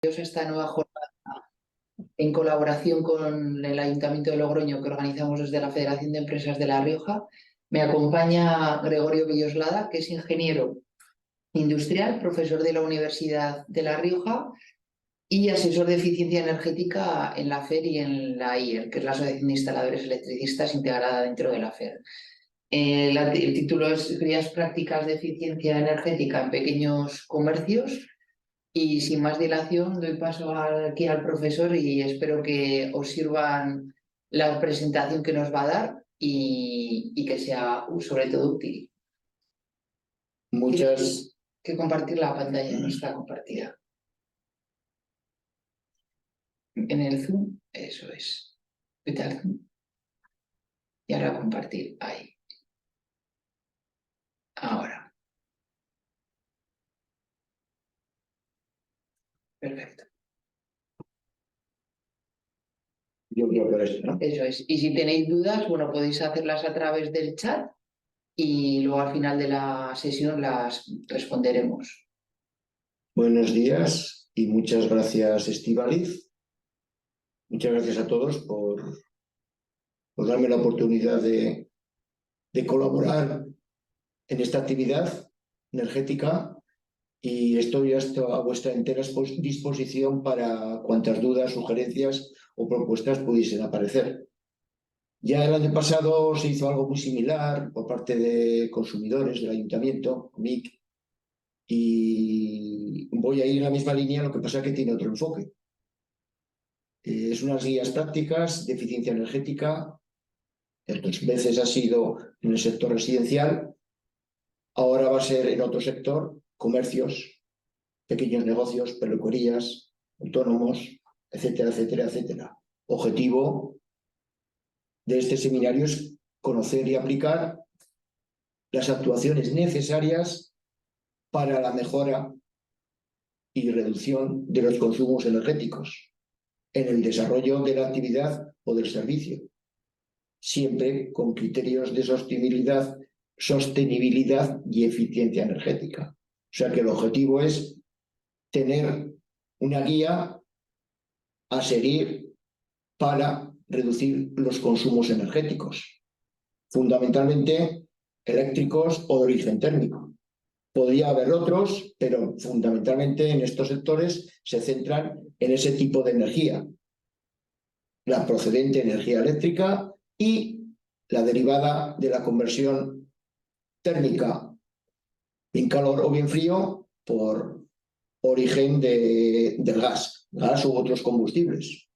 Esta nueva jornada en colaboración con el Ayuntamiento de Logroño que organizamos desde la Federación de Empresas de La Rioja. Me acompaña Gregorio Villoslada, que es ingeniero industrial, profesor de la Universidad de La Rioja y asesor de eficiencia energética en la FER y en la IER, que es la Asociación de Instaladores Electricistas integrada dentro de la FER. El título es Guías prácticas de eficiencia energética en pequeños comercios. Y sin más dilación, doy paso aquí al profesor y espero que os sirvan la presentación que nos va a dar y que sea sobre todo útil. Muchas. Que compartir la pantalla, no está compartida. En el Zoom, eso es. Quitar Zoom. Y ahora compartir. Ahí. Ahora. Perfecto. Yo creo que es, ¿no? Eso es. Y si tenéis dudas, bueno, podéis hacerlas a través del chat y luego al final de la sesión las responderemos. Buenos días y muchas gracias, Estíbaliz. Muchas gracias a todos por darme la oportunidad de colaborar en esta actividad energética y estoy a vuestra entera disposición para cuantas dudas, sugerencias o propuestas pudiesen aparecer. Ya el año pasado se hizo algo muy similar por parte de consumidores del ayuntamiento, MIC, y voy a ir en la misma línea, lo que pasa es que tiene otro enfoque. Es unas guías prácticas de eficiencia energética. Otras veces ha sido en el sector residencial, ahora va a ser en otro sector, comercios, pequeños negocios, peluquerías, autónomos, etcétera, etcétera, etcétera. Objetivo de este seminario es conocer y aplicar las actuaciones necesarias para la mejora y reducción de los consumos energéticos en el desarrollo de la actividad o del servicio, siempre con criterios de sostenibilidad y eficiencia energética. O sea que el objetivo es tener una guía a seguir para reducir los consumos energéticos, fundamentalmente eléctricos o de origen térmico. Podría haber otros, pero fundamentalmente en estos sectores se centran en ese tipo de energía, la procedente de energía eléctrica y la derivada de la conversión térmica, bien calor o bien frío, por origen del gas u otros combustibles,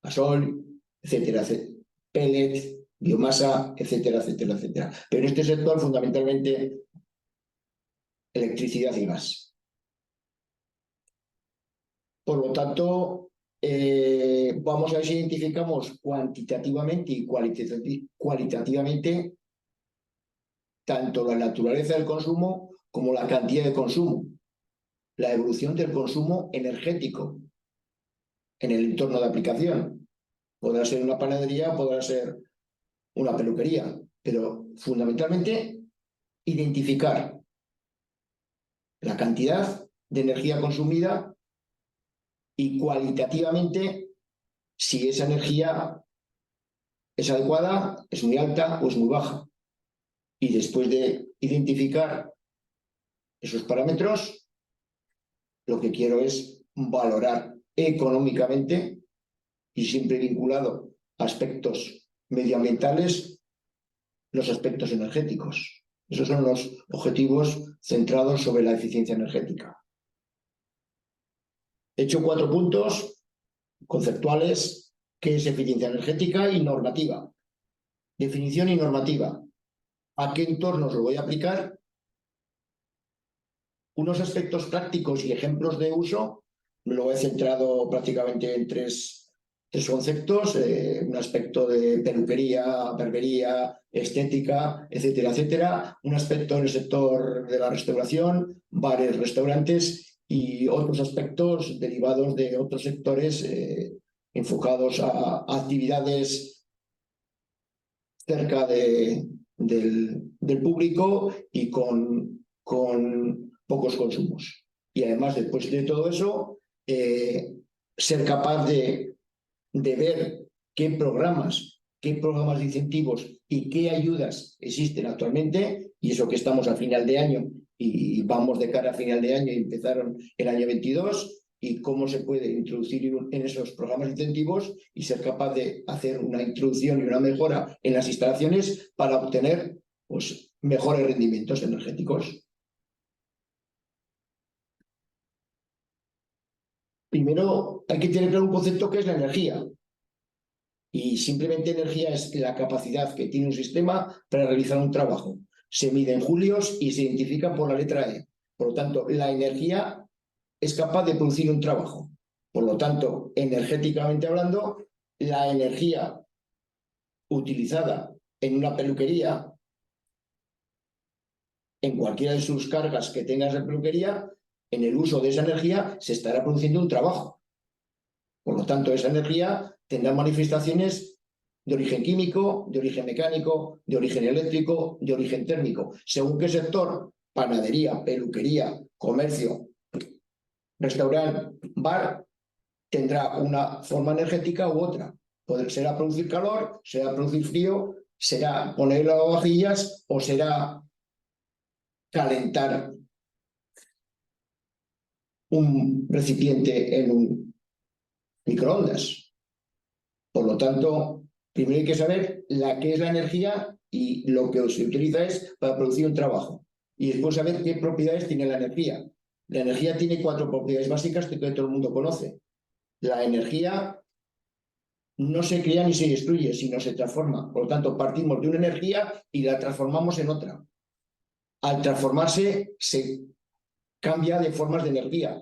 gasol, etcétera, etcétera, pellet, biomasa, etcétera, etcétera, etcétera. Pero en este sector fundamentalmente electricidad y gas. Por lo tanto, vamos a ver si identificamos cuantitativamente y cualitativamente tanto la naturaleza del consumo como la cantidad de consumo, la evolución del consumo energético en el entorno de aplicación. Podrá ser una panadería, podrá ser una peluquería, pero fundamentalmente identificar la cantidad de energía consumida y cualitativamente si esa energía es adecuada, es muy alta o es muy baja. Y después de identificar esos parámetros, lo que quiero es valorar económicamente y siempre vinculado a aspectos medioambientales, los aspectos energéticos. Esos son los objetivos centrados sobre la eficiencia energética. He hecho 4 puntos conceptuales, que es eficiencia energética y normativa. Definición y normativa. ¿A qué entornos lo voy a aplicar? Unos aspectos prácticos y ejemplos de uso, me lo he centrado prácticamente en tres conceptos, un aspecto de peluquería, barbería, estética, etcétera, etcétera, un aspecto en el sector de la restauración, bares, restaurantes y otros aspectos derivados de otros sectores enfocados a actividades cerca del público y con pocos consumos. Y además, después de todo eso, ser capaz de ver qué programas de incentivos y qué ayudas existen actualmente, y eso que estamos a final de año y vamos de cara a final de año y empezaron el año 22, y cómo se puede introducir en esos programas de incentivos y ser capaz de hacer una introducción y una mejora en las instalaciones para obtener pues, mejores rendimientos energéticos. Primero hay que tener claro un concepto que es la energía. Y simplemente energía es la capacidad que tiene un sistema para realizar un trabajo. Se mide en julios y se identifica por la letra E. Por lo tanto, la energía es capaz de producir un trabajo. Por lo tanto, energéticamente hablando, la energía utilizada en una peluquería, en cualquiera de sus cargas que tengas de peluquería, en el uso de esa energía se estará produciendo un trabajo. Por lo tanto, esa energía tendrá manifestaciones de origen químico, de origen mecánico, de origen eléctrico, de origen térmico. Según qué sector, panadería, peluquería, comercio, restaurante, bar, tendrá una forma energética u otra. Será producir calor, será producir frío, será poner lavavajillas o será calentar un recipiente en un microondas. Por lo tanto, primero hay que saber qué es la energía y lo que se utiliza es para producir un trabajo. Y después saber qué propiedades tiene la energía. La energía tiene 4 propiedades básicas que todo el mundo conoce. La energía no se crea ni se destruye, sino se transforma. Por lo tanto, partimos de una energía y la transformamos en otra. Al transformarse, se cambia de formas de energía.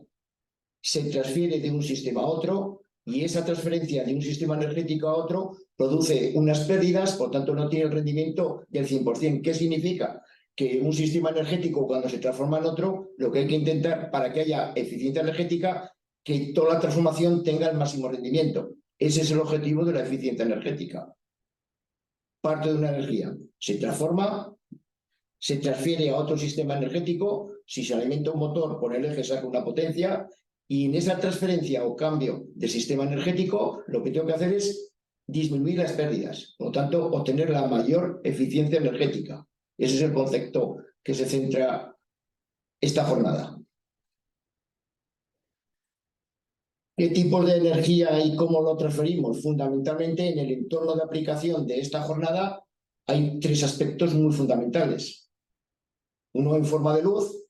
Se transfiere de un sistema a otro y esa transferencia de un sistema energético a otro produce unas pérdidas, por tanto no tiene el rendimiento del 100%. ¿Qué significa? Que un sistema energético, cuando se transforma en otro, lo que hay que intentar para que haya eficiencia energética, que toda la transformación tenga el máximo rendimiento. Ese es el objetivo de la eficiencia energética. Parte de una energía, se transforma, se transfiere a otro sistema energético. Si se alimenta un motor, por el eje saca una potencia, y en esa transferencia o cambio de sistema energético, lo que tengo que hacer es disminuir las pérdidas, por lo tanto, obtener la mayor eficiencia energética. Ese es el concepto que se centra esta jornada. ¿Qué tipos de energía y cómo lo transferimos? Fundamentalmente, en el entorno de aplicación de esta jornada hay 3 aspectos muy fundamentales. Uno en forma de luz,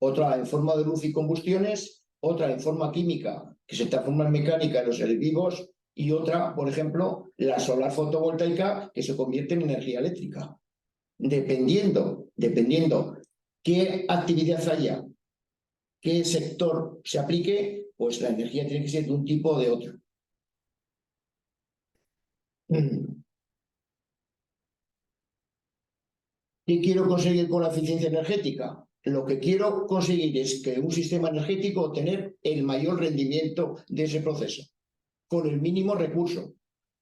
otra en forma de luz y combustiones, otra en forma química, que se transforma en mecánica en los seres vivos, y otra, por ejemplo, la solar fotovoltaica, que se convierte en energía eléctrica. Dependiendo qué actividad haya, qué sector se aplique, pues la energía tiene que ser de un tipo o de otro. ¿Qué quiero conseguir con la eficiencia energética? Lo que quiero conseguir es que un sistema energético obtener el mayor rendimiento de ese proceso, con el mínimo recurso.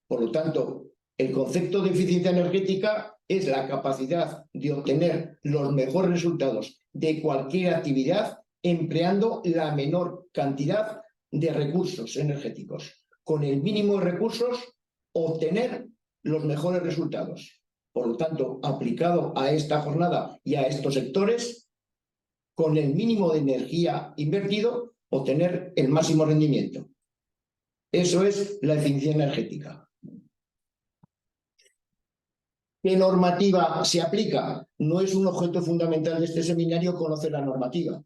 Por lo tanto, el concepto de eficiencia energética es la capacidad de obtener los mejores resultados de cualquier actividad empleando la menor cantidad de recursos energéticos. Con el mínimo de recursos, obtener los mejores resultados. Por lo tanto, aplicado a esta jornada y a estos sectores, con el mínimo de energía invertido, obtener el máximo rendimiento. Eso es la eficiencia energética. ¿Qué normativa se aplica? No es un objeto fundamental de este seminario conocer la normativa.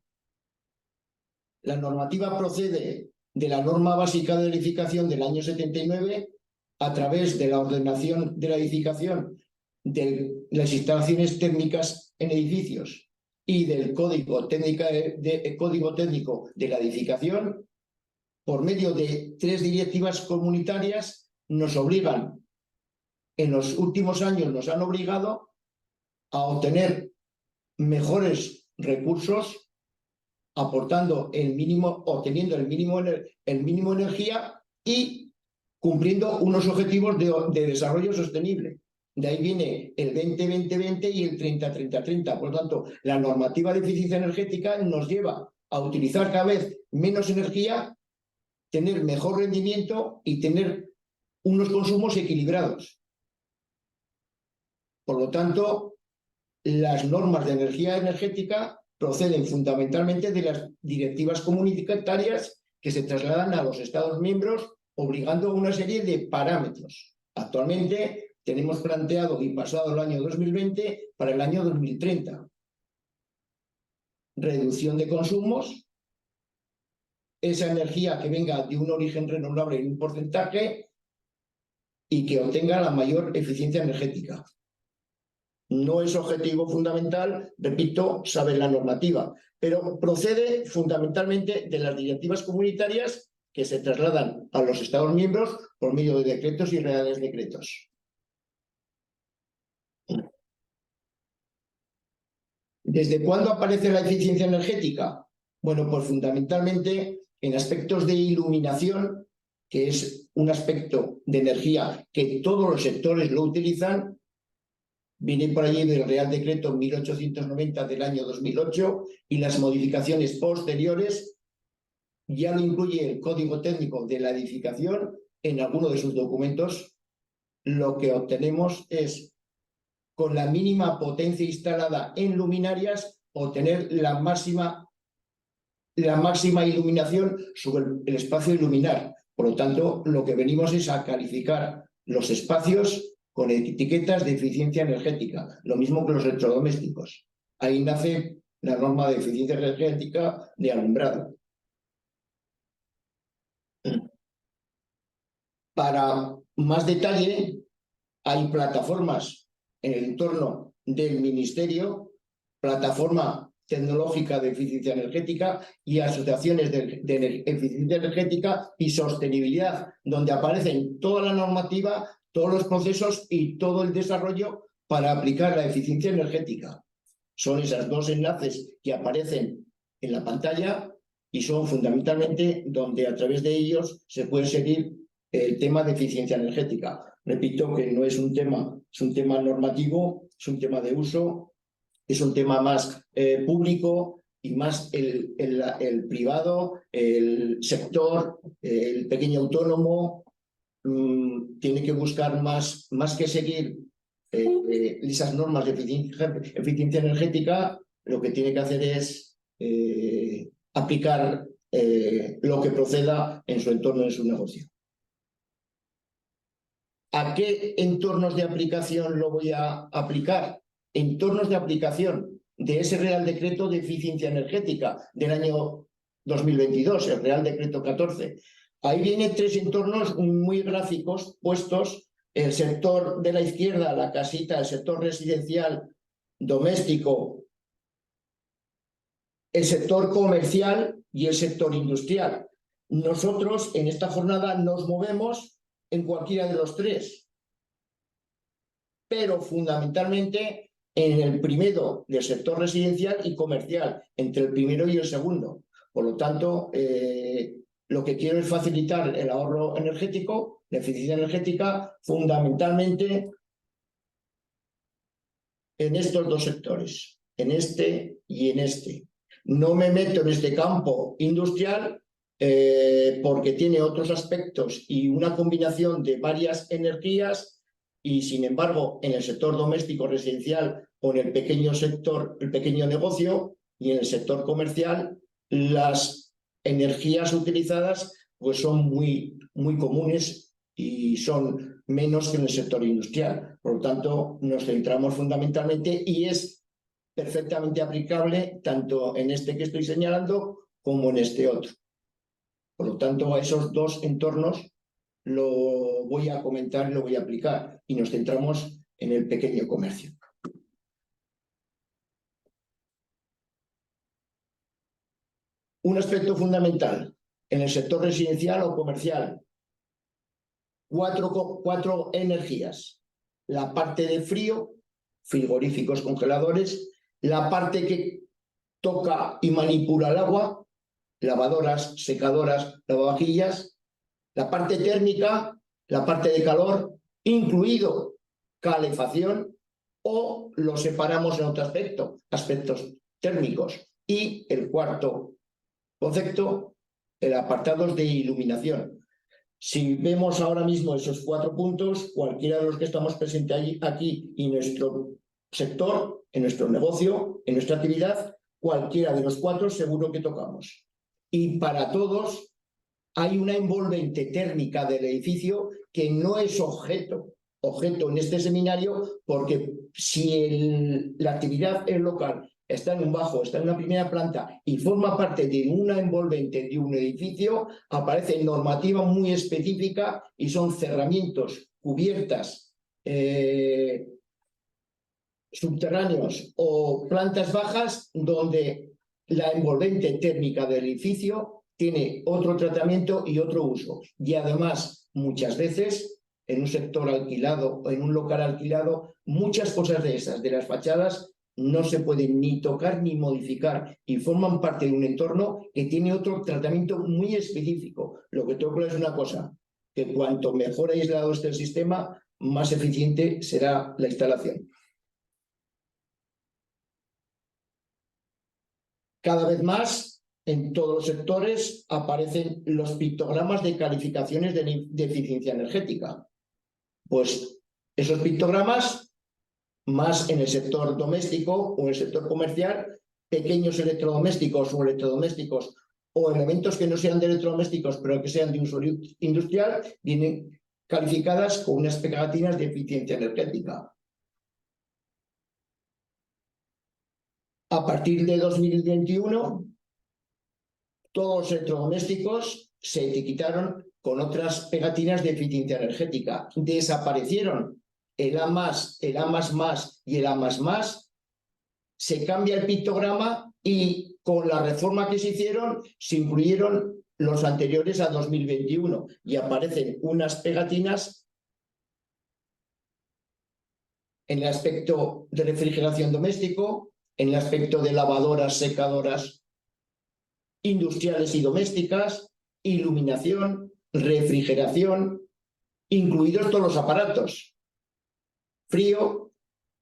La normativa procede de la norma básica de edificación del año 79 a través de la ordenación de la edificación de las instalaciones técnicas en edificios y del código técnico de la edificación. Por medio de 3 directivas comunitarias nos obligan, en los últimos años nos han obligado a obtener mejores recursos, aportando el mínimo, obteniendo el mínimo energía y cumpliendo unos objetivos de desarrollo sostenible. De ahí viene el 20-20-20 y el 30-30-30. Por lo tanto, la normativa de eficiencia energética nos lleva a utilizar cada vez menos energía, tener mejor rendimiento y tener unos consumos equilibrados. Por lo tanto, las normas de energía energética proceden fundamentalmente de las directivas comunitarias que se trasladan a los Estados miembros, obligando a una serie de parámetros. Actualmente tenemos planteado y pasado el año 2020 para el año 2030. Reducción de consumos, esa energía que venga de un origen renovable en un porcentaje y que obtenga la mayor eficiencia energética. No es objetivo fundamental, repito, sabe la normativa, pero procede fundamentalmente de las directivas comunitarias que se trasladan a los Estados miembros por medio de decretos y reales decretos. ¿Desde cuándo aparece la eficiencia energética? Bueno, pues fundamentalmente en aspectos de iluminación, que es un aspecto de energía que todos los sectores lo utilizan. Viene por allí del Real Decreto 1890 del año 2008 y las modificaciones posteriores ya lo incluye el Código Técnico de la Edificación. En alguno de sus documentos lo que obtenemos es, con la mínima potencia instalada en luminarias, obtener la máxima iluminación sobre el espacio iluminar. Por lo tanto, lo que venimos es a calificar los espacios con etiquetas de eficiencia energética, lo mismo que los electrodomésticos. Ahí nace la norma de eficiencia energética de alumbrado. Para más detalle, hay plataformas en el entorno del Ministerio, plataforma tecnológica de eficiencia energética y asociaciones de eficiencia energética y sostenibilidad, donde aparecen toda la normativa, todos los procesos y todo el desarrollo para aplicar la eficiencia energética. Son esos dos enlaces que aparecen en la pantalla y son fundamentalmente donde a través de ellos se puede seguir el tema de eficiencia energética. Repito que no es un tema, es un tema normativo, es un tema de uso, es un tema más público y más el privado, el sector, el pequeño autónomo, tiene que buscar más que seguir esas normas de eficiencia energética, lo que tiene que hacer es aplicar lo que proceda en su entorno, en su negocio. ¿A qué entornos de aplicación lo voy a aplicar? Entornos de aplicación de ese Real Decreto de Eficiencia Energética del año 2022, el Real Decreto 14. Ahí vienen tres entornos muy gráficos puestos: el sector de la izquierda, la casita, el sector residencial, doméstico, el sector comercial y el sector industrial. Nosotros en esta jornada nos movemos en cualquiera de los tres, pero fundamentalmente en el primero del sector residencial y comercial, entre el primero y el segundo. Por lo tanto, lo que quiero es facilitar el ahorro energético, la eficiencia energética, fundamentalmente en estos dos sectores, en este y en este. No me meto en este campo industrial porque tiene otros aspectos y una combinación de varias energías, y sin embargo en el sector doméstico residencial o en el pequeño sector, el pequeño negocio, y en el sector comercial, las energías utilizadas pues son muy comunes y son menos que en el sector industrial. Por lo tanto, nos centramos fundamentalmente y es perfectamente aplicable tanto en este que estoy señalando como en este otro. Por lo tanto, a esos dos entornos lo voy a comentar y lo voy a aplicar, y nos centramos en el pequeño comercio. Un aspecto fundamental en el sector residencial o comercial: cuatro energías. La parte de frío, frigoríficos, congeladores; la parte que toca y manipula el agua, lavadoras, secadoras, lavavajillas; la parte térmica, la parte de calor, incluido calefacción, o lo separamos en otro aspecto, aspectos térmicos. Y el cuarto concepto, el apartado de iluminación. Si vemos ahora mismo esos 4 puntos, cualquiera de los que estamos presentes aquí y nuestro sector, en nuestro negocio, en nuestra actividad, cualquiera de los 4 seguro que tocamos. Y para todos hay una envolvente térmica del edificio que no es objeto en este seminario, porque si la actividad es local, está en un bajo, está en una primera planta y forma parte de una envolvente de un edificio, aparece normativa muy específica y son cerramientos, cubiertas, subterráneos o plantas bajas donde la envolvente térmica del edificio tiene otro tratamiento y otro uso. Y además, muchas veces, en un sector alquilado o en un local alquilado, muchas cosas de esas, de las fachadas, no se pueden ni tocar ni modificar y forman parte de un entorno que tiene otro tratamiento muy específico. Lo que tengo claro es una cosa, que cuanto mejor aislado esté el sistema, más eficiente será la instalación. Cada vez más, en todos los sectores, aparecen los pictogramas de calificaciones de eficiencia energética. Pues esos pictogramas, más en el sector doméstico o en el sector comercial, pequeños electrodomésticos o electrodomésticos o elementos que no sean de electrodomésticos pero que sean de uso industrial, vienen calificadas con unas pegatinas de eficiencia energética. A partir de 2021, todos los electrodomésticos se etiquetaron con otras pegatinas de eficiencia energética. Desaparecieron el A+, el A++ y el A++. Se cambia el pictograma y con la reforma que se hicieron, se incluyeron los anteriores a 2021 y aparecen unas pegatinas en el aspecto de refrigeración doméstico, en el aspecto de lavadoras, secadoras industriales y domésticas, iluminación, refrigeración, incluidos todos los aparatos. Frío,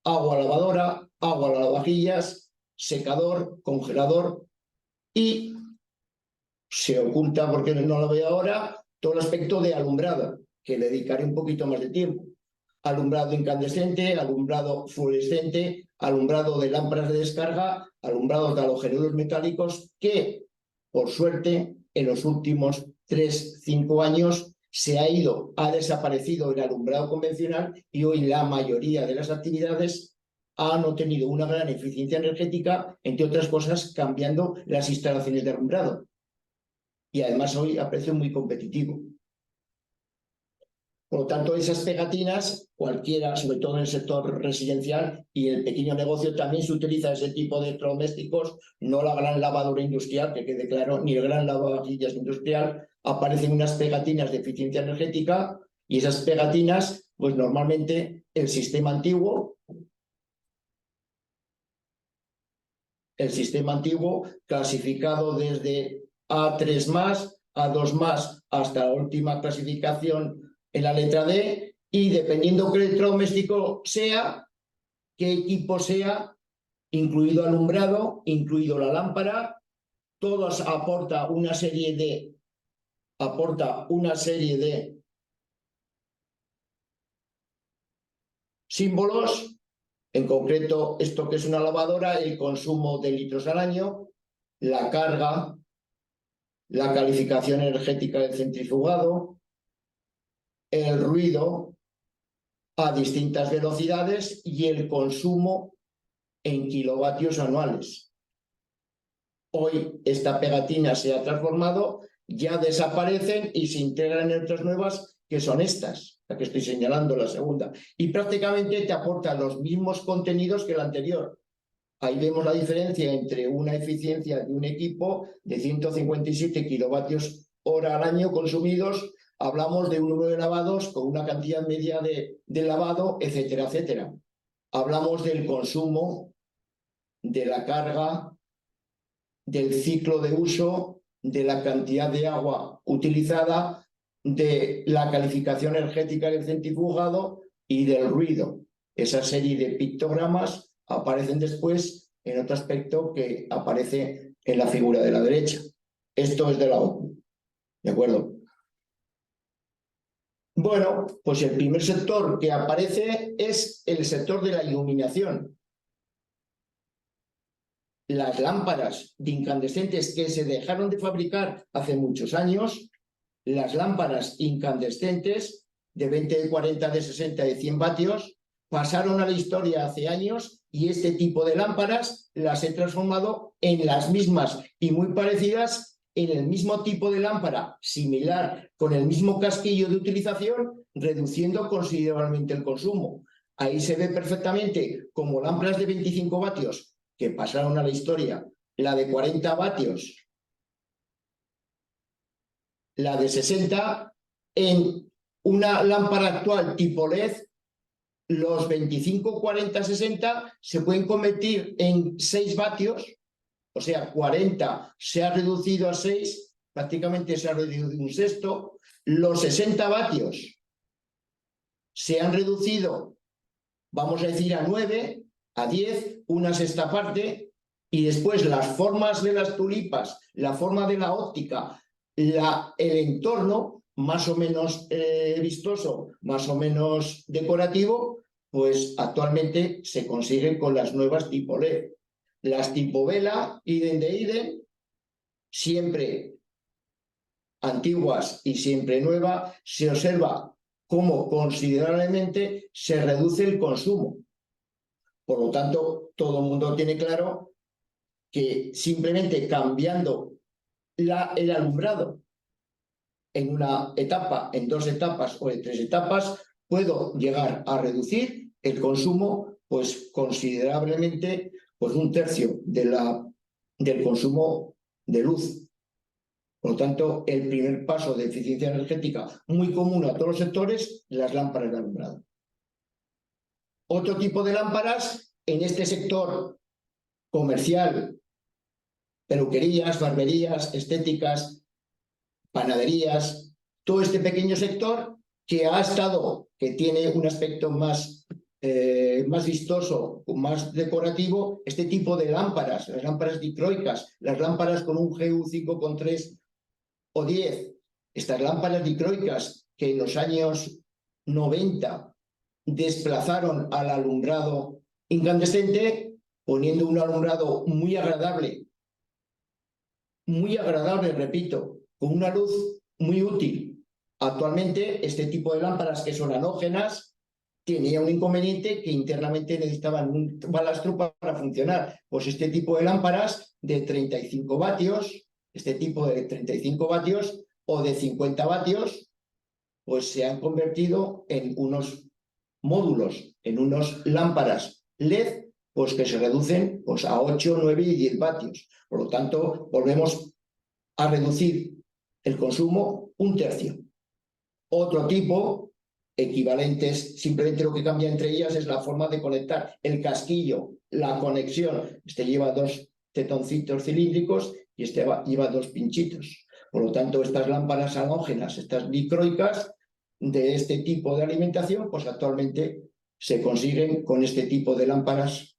agua lavadora, agua lavavajillas, secador, congelador y se oculta, porque no lo veo ahora, todo el aspecto de alumbrado, que le dedicaré un poquito más de tiempo. Alumbrado incandescente, alumbrado fluorescente, alumbrado de lámparas de descarga, alumbrados de halogenuros metálicos, que, por suerte, en los últimos 3-5 años ha desaparecido el alumbrado convencional y hoy la mayoría de las actividades han obtenido una gran eficiencia energética, entre otras cosas, cambiando las instalaciones de alumbrado. Y además hoy a precio muy competitivo. Por lo tanto, esas pegatinas, cualquiera, sobre todo en el sector residencial y el pequeño negocio, también se utiliza ese tipo de electrodomésticos, no la gran lavadora industrial, que quede claro, ni el gran lavavajillas industrial. Aparecen unas pegatinas de eficiencia energética y esas pegatinas, pues normalmente el sistema antiguo clasificado desde A3+, A2+, hasta la última clasificación en la letra D, y dependiendo qué electrodoméstico sea, qué equipo sea, incluido alumbrado, incluido la lámpara, todos aporta una serie de símbolos, en concreto esto que es una lavadora, el consumo de litros al año, la carga, la calificación energética del centrifugado, el ruido a distintas velocidades y el consumo en kilovatios anuales. Hoy esta pegatina se ha transformado, ya desaparecen y se integran en otras nuevas que son estas, la que estoy señalando, la segunda. Y prácticamente te aporta los mismos contenidos que la anterior. Ahí vemos la diferencia entre una eficiencia de un equipo de 157 kilovatios hora al año consumidos. Hablamos de un número de lavados con una cantidad media de lavado, etcétera, etcétera. Hablamos del consumo, de la carga, del ciclo de uso, de la cantidad de agua utilizada, de la calificación energética del centrifugado y del ruido. Esa serie de pictogramas aparecen después en otro aspecto que aparece en la figura de la derecha. Esto es de la OCU, ¿de acuerdo? Bueno, pues el primer sector que aparece es el sector de la iluminación. Las lámparas de incandescentes que se dejaron de fabricar hace muchos años, las lámparas incandescentes de 20, de 40, de 60, de 100 vatios, pasaron a la historia hace años y este tipo de lámparas las he transformado en las mismas y muy parecidas en el mismo tipo de lámpara, similar, con el mismo casquillo de utilización, reduciendo considerablemente el consumo. Ahí se ve perfectamente como lámparas de 25 vatios que pasaron a la historia, la de 40 vatios, la de 60, en una lámpara actual tipo LED, los 25, 40, 60 se pueden convertir en 6 vatios, o sea, 40 se ha reducido a 6, prácticamente se ha reducido un sexto, los 60 vatios se han reducido, vamos a decir, a 9, a 10, una sexta parte, y después las formas de las tulipas, la forma de la óptica, el entorno más o menos vistoso, más o menos decorativo, pues actualmente se consigue con las nuevas tipo LED. Las tipo vela, idem de idem, siempre antiguas y siempre nueva, se observa cómo considerablemente se reduce el consumo. Por lo tanto, todo el mundo tiene claro que simplemente cambiando el alumbrado en una etapa, en 2 etapas o en 3 etapas, puedo llegar a reducir el consumo pues considerablemente, pues 1/3 del consumo de luz. Por lo tanto, el primer paso de eficiencia energética muy común a todos los sectores, las lámparas de alumbrado. Otro tipo de lámparas en este sector comercial, peluquerías, barberías, estéticas, panaderías, todo este pequeño sector que tiene un aspecto más vistoso, más decorativo, este tipo de lámparas, las lámparas dicroicas, las lámparas con un GU5,3 o 10, estas lámparas dicroicas que en los años 90 desplazaron al alumbrado incandescente, poniendo un alumbrado muy agradable, repito, con una luz muy útil. Actualmente, este tipo de lámparas que son halógenas tenía un inconveniente que internamente necesitaban un balastro para funcionar. Pues este tipo de lámparas de 35 vatios, este tipo de 35 vatios o de 50 vatios, pues se han convertido en unos módulos, en unas lámparas LED, pues que se reducen pues, a 8, 9 y 10 vatios. Por lo tanto, volvemos a reducir el consumo 1/3. Otro tipo, equivalentes, simplemente lo que cambia entre ellas es la forma de conectar el casquillo, la conexión. Este lleva 2 tetoncitos cilíndricos y este lleva 2 pinchitos. Por lo tanto, estas lámparas halógenas, estas dicroicas de este tipo de alimentación, pues actualmente se consiguen con este tipo de lámparas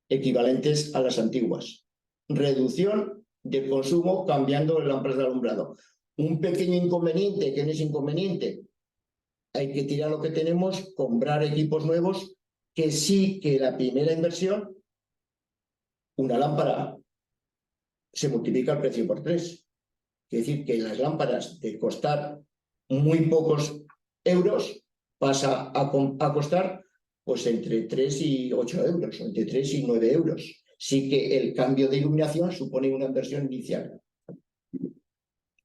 equivalentes a las antiguas. Reducción del consumo cambiando las lámparas de alumbrado. Un pequeño inconveniente, que no es inconveniente, hay que tirar lo que tenemos, comprar equipos nuevos, que sí que la primera inversión, una lámpara se multiplica el precio por 3. Es decir, que las lámparas de costar muy pocos euros pasa a costar pues entre 3 y 8 euros, o entre 3 y 9 euros. Sí que el cambio de iluminación supone una inversión inicial.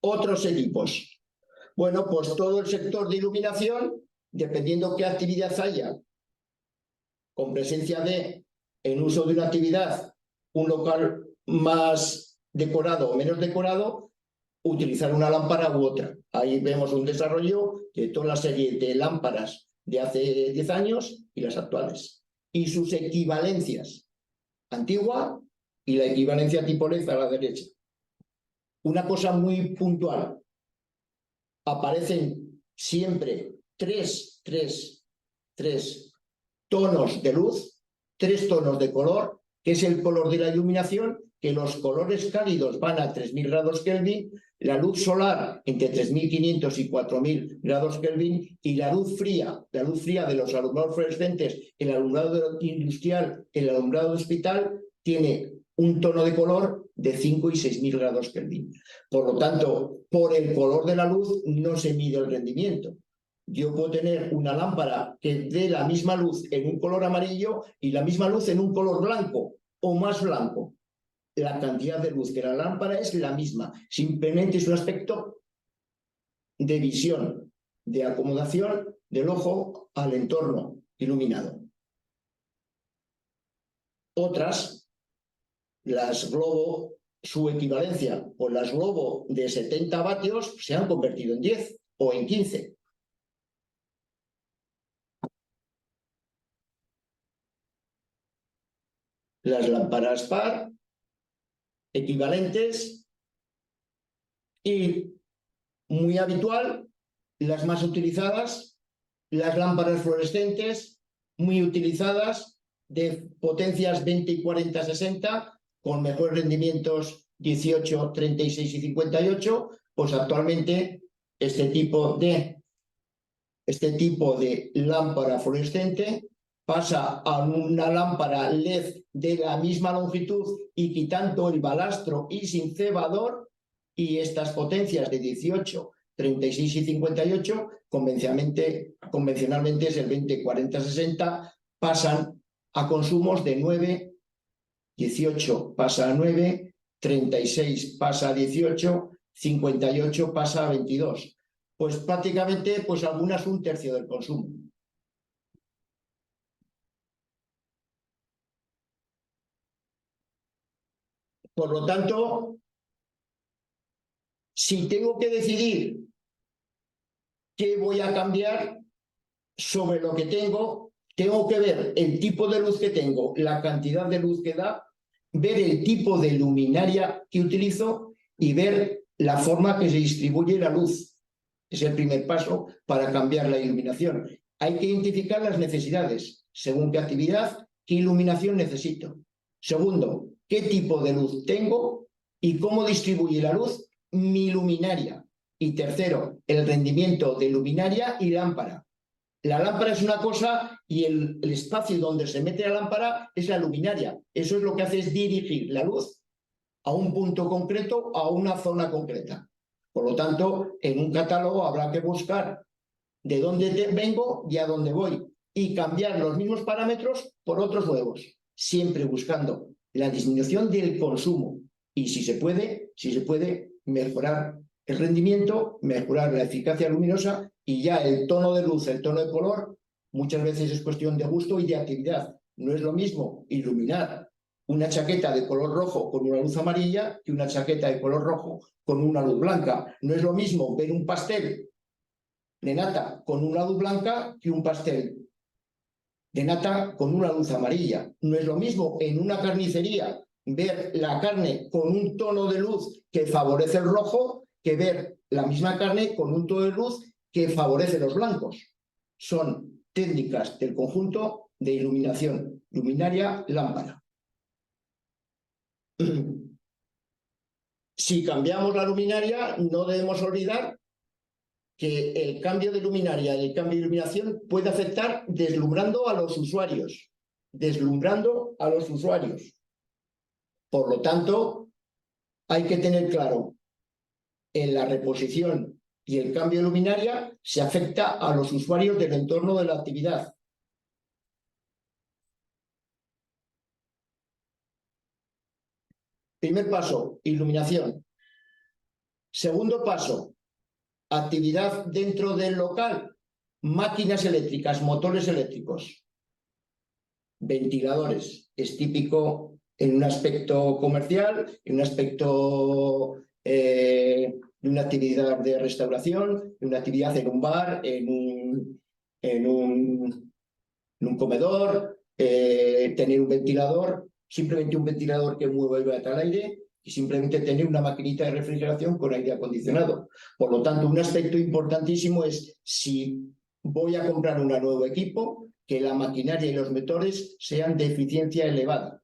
Otros equipos. Bueno, pues todo el sector de iluminación, dependiendo qué actividad haya, con presencia en uso de una actividad, un local más decorado o menos decorado, utilizar una lámpara u otra. Ahí vemos un desarrollo de toda la serie de lámparas de hace 10 años y las actuales. Y sus equivalencias, antigua y la equivalencia tipo LED a la derecha. Una cosa muy puntual, aparecen siempre tres tonos de luz, 3 tonos de color, que es el color de la iluminación, que los colores cálidos van a 3000 grados Kelvin, la luz solar entre 3500 y 4000 grados Kelvin, y la luz fría de los alumbrados fluorescentes, el alumbrado industrial, el alumbrado de hospital, tiene un tono de color de 5 y 6000 grados Kelvin. Por lo tanto, por el color de la luz no se mide el rendimiento. Yo puedo tener una lámpara que dé la misma luz en un color amarillo y la misma luz en un color blanco o más blanco. La cantidad de luz de la lámpara es la misma, simplemente es un aspecto de visión, de acomodación del ojo al entorno iluminado. Otras, las Globo, su equivalencia, o las Globo de 70 vatios se han convertido en 10 o en 15. Las lámparas par equivalentes y muy habitual, las más utilizadas, las lámparas fluorescentes, muy utilizadas, de potencias 20 y 40, 60, con mejores rendimientos 18, 36 y 58, pues actualmente este tipo de lámpara fluorescente pasa a una lámpara LED de la misma longitud y quitando el balastro y sin cebador, y estas potencias de 18, 36 y 58, convencionalmente es el 20, 40, 60, pasan a consumos de 9, 18 pasa a 9, 36 pasa a 18, 58 pasa a 22. Pues prácticamente, pues algunas un tercio del consumo. Por lo tanto, si tengo que decidir qué voy a cambiar sobre lo que tengo que ver el tipo de luz que tengo, la cantidad de luz que da, ver el tipo de luminaria que utilizo y ver la forma que se distribuye la luz. Es el primer paso para cambiar la iluminación. Hay que identificar las necesidades, según qué actividad, qué iluminación necesito. Segundo, qué tipo de luz tengo y cómo distribuye la luz mi luminaria. Y tercero, el rendimiento de luminaria y lámpara. La lámpara es una cosa y el espacio donde se mete la lámpara es la luminaria. Eso es lo que hace, es dirigir la luz a un punto concreto, a una zona concreta. Por lo tanto, en un catálogo habrá que buscar de dónde vengo y a dónde voy y cambiar los mismos parámetros por otros nuevos, siempre buscando la disminución del consumo y si se puede mejorar el rendimiento, mejorar la eficacia luminosa y ya el tono de luz, el tono de color, muchas veces es cuestión de gusto y de actividad. No es lo mismo iluminar una chaqueta de color rojo con una luz amarilla que una chaqueta de color rojo con una luz blanca. No es lo mismo ver un pastel de nata con una luz blanca que un pastel de nata con una luz amarilla. No es lo mismo en una carnicería ver la carne con un tono de luz que favorece el rojo que ver la misma carne con un tono de luz que favorece los blancos. Son técnicas del conjunto de iluminación, luminaria, lámpara. Si cambiamos la luminaria, no debemos olvidar que el cambio de luminaria y el cambio de iluminación puede afectar deslumbrando a los usuarios. Por lo tanto, hay que tener claro, en la reposición y el cambio de luminaria se afecta a los usuarios del entorno de la actividad. Primer paso, iluminación. Segundo paso, actividad dentro del local, máquinas eléctricas, motores eléctricos, ventiladores. Es típico en un aspecto comercial, en un aspecto de una actividad de restauración, de una actividad en un bar, en un comedor, tener un ventilador, simplemente un ventilador que mueva y bata al aire, y simplemente tener una maquinita de refrigeración con aire acondicionado. Por lo tanto, un aspecto importantísimo es si voy a comprar un nuevo equipo, que la maquinaria y los motores sean de eficiencia elevada.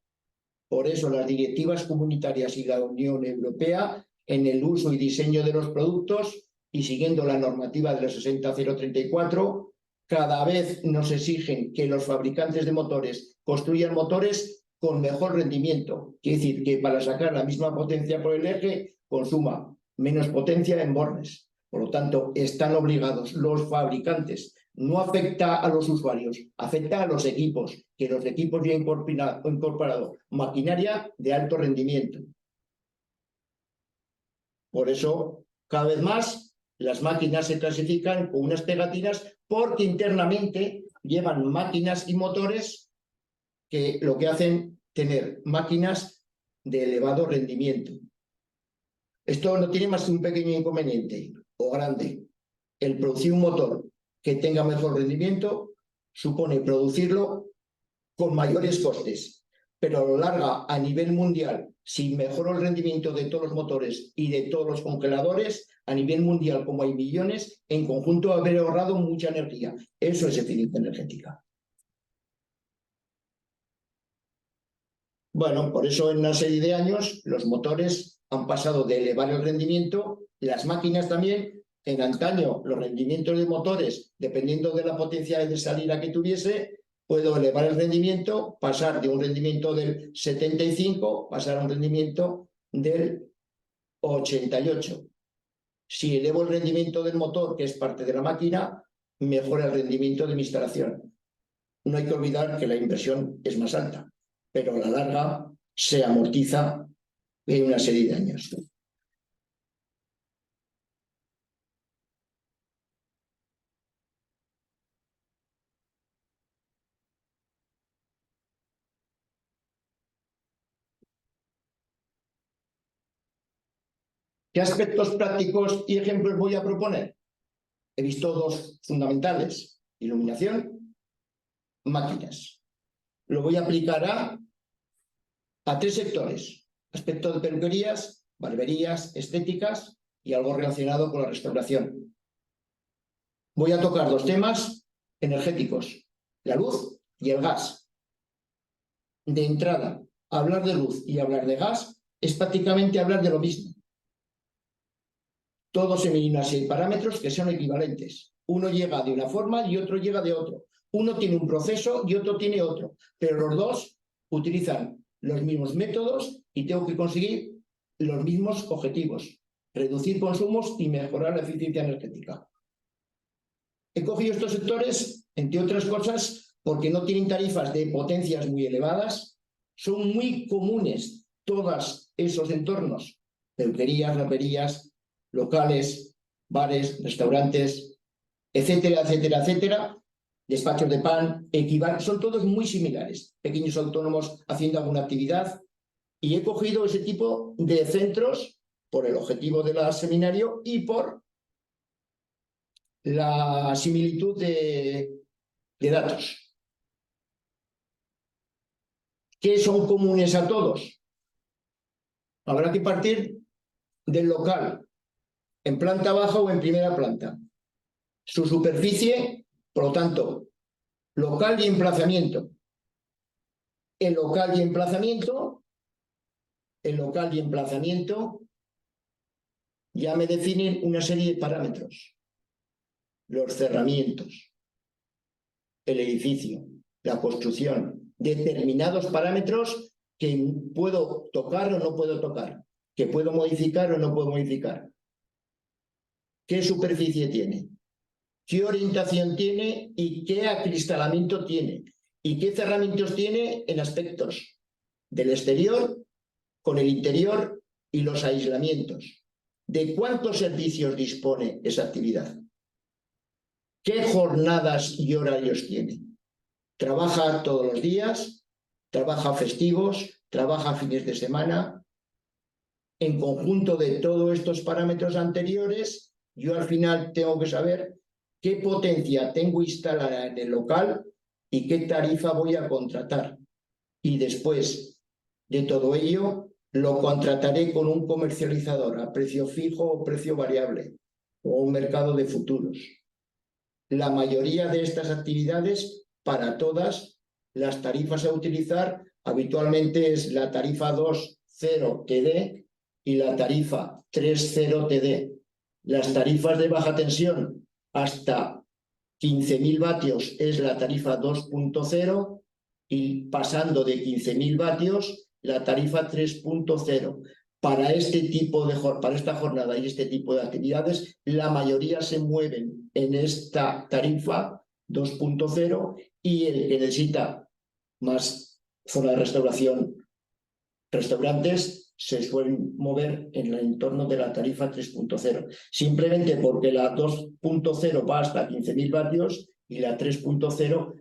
Por eso las directivas comunitarias y la Unión Europea, en el uso y diseño de los productos y siguiendo la normativa de la 60034, cada vez nos exigen que los fabricantes de motores construyan motores con mejor rendimiento. Quiere decir que para sacar la misma potencia por el eje, consuma menos potencia en bornes. Por lo tanto, están obligados los fabricantes. No afecta a los usuarios, afecta a los equipos, que los equipos ya han incorporado maquinaria de alto rendimiento. Por eso, cada vez más, las máquinas se clasifican con unas pegatinas porque internamente llevan máquinas y motores que lo que hacen tener máquinas de elevado rendimiento. Esto no tiene más que un pequeño inconveniente o grande. El producir un motor que tenga mejor rendimiento supone producirlo con mayores costes, pero a lo largo, a nivel mundial, si mejoro el rendimiento de todos los motores y de todos los congeladores, a nivel mundial, como hay millones, en conjunto haber ahorrado mucha energía. Eso es eficiencia energética. Bueno, por eso en una serie de años los motores han pasado de elevar el rendimiento, las máquinas también. En antaño, los rendimientos de motores, dependiendo de la potencia de salida que tuviese, puedo elevar el rendimiento, pasar de un rendimiento del 75, pasar a un rendimiento del 88. Si elevo el rendimiento del motor, que es parte de la máquina, mejora el rendimiento de mi instalación. No hay que olvidar que la inversión es más alta, pero a la larga se amortiza en una serie de años. ¿Qué aspectos prácticos y ejemplos voy a proponer? He visto dos fundamentales: iluminación, máquinas. Lo voy a aplicar a tres sectores: aspecto de peluquerías, barberías, estéticas y algo relacionado con la restauración. Voy a tocar dos temas energéticos: la luz y el gas. De entrada, hablar de luz y hablar de gas es prácticamente hablar de lo mismo. Todos en una serie de parámetros que son equivalentes. Uno llega de una forma y otro llega de otro. Uno tiene un proceso y otro tiene otro, pero los dos utilizan los mismos métodos y tengo que conseguir los mismos objetivos: reducir consumos y mejorar la eficiencia energética. He cogido estos sectores, entre otras cosas, porque no tienen tarifas de potencias muy elevadas, son muy comunes todos esos entornos: peluquerías, barberías, locales, bares, restaurantes, etcétera, etcétera, etcétera, despachos de pan, son todos muy similares, pequeños autónomos haciendo alguna actividad, y he cogido ese tipo de centros por el objetivo del seminario y por la similitud de datos. ¿Qué son comunes a todos? Habrá que partir del local, en planta baja o en primera planta. Su superficie, por lo tanto, local y emplazamiento. El local y emplazamiento ya me definen una serie de parámetros: los cerramientos, el edificio, la construcción, determinados parámetros que puedo tocar o no puedo tocar, que puedo modificar o no puedo modificar. ¿Qué superficie tiene? ¿Qué orientación tiene y qué acristalamiento tiene? ¿Y qué cerramientos tiene en aspectos del exterior con el interior y los aislamientos? ¿De cuántos servicios dispone esa actividad? ¿Qué jornadas y horarios tiene? ¿Trabaja todos los días? ¿Trabaja festivos? ¿Trabaja fines de semana? En conjunto de todos estos parámetros anteriores, yo al final tengo que saber qué potencia tengo instalada en el local y qué tarifa voy a contratar. Y después de todo ello, lo contrataré con un comercializador a precio fijo o precio variable, o un mercado de futuros. La mayoría de estas actividades para todas las tarifas a utilizar. Habitualmente es la tarifa 2.0 TD y la tarifa 3.0 TD. Las tarifas de baja tensión hasta 15.000 vatios es la tarifa 2.0 y pasando de 15.000 vatios la tarifa 3.0. Para esta jornada y este tipo de actividades, la mayoría se mueven en esta tarifa 2.0 y el que necesita más zona de restauración, restaurantes, se suelen mover en el entorno de la tarifa 3.0, simplemente porque la 2.0 va hasta 15.000 vatios y la 3.0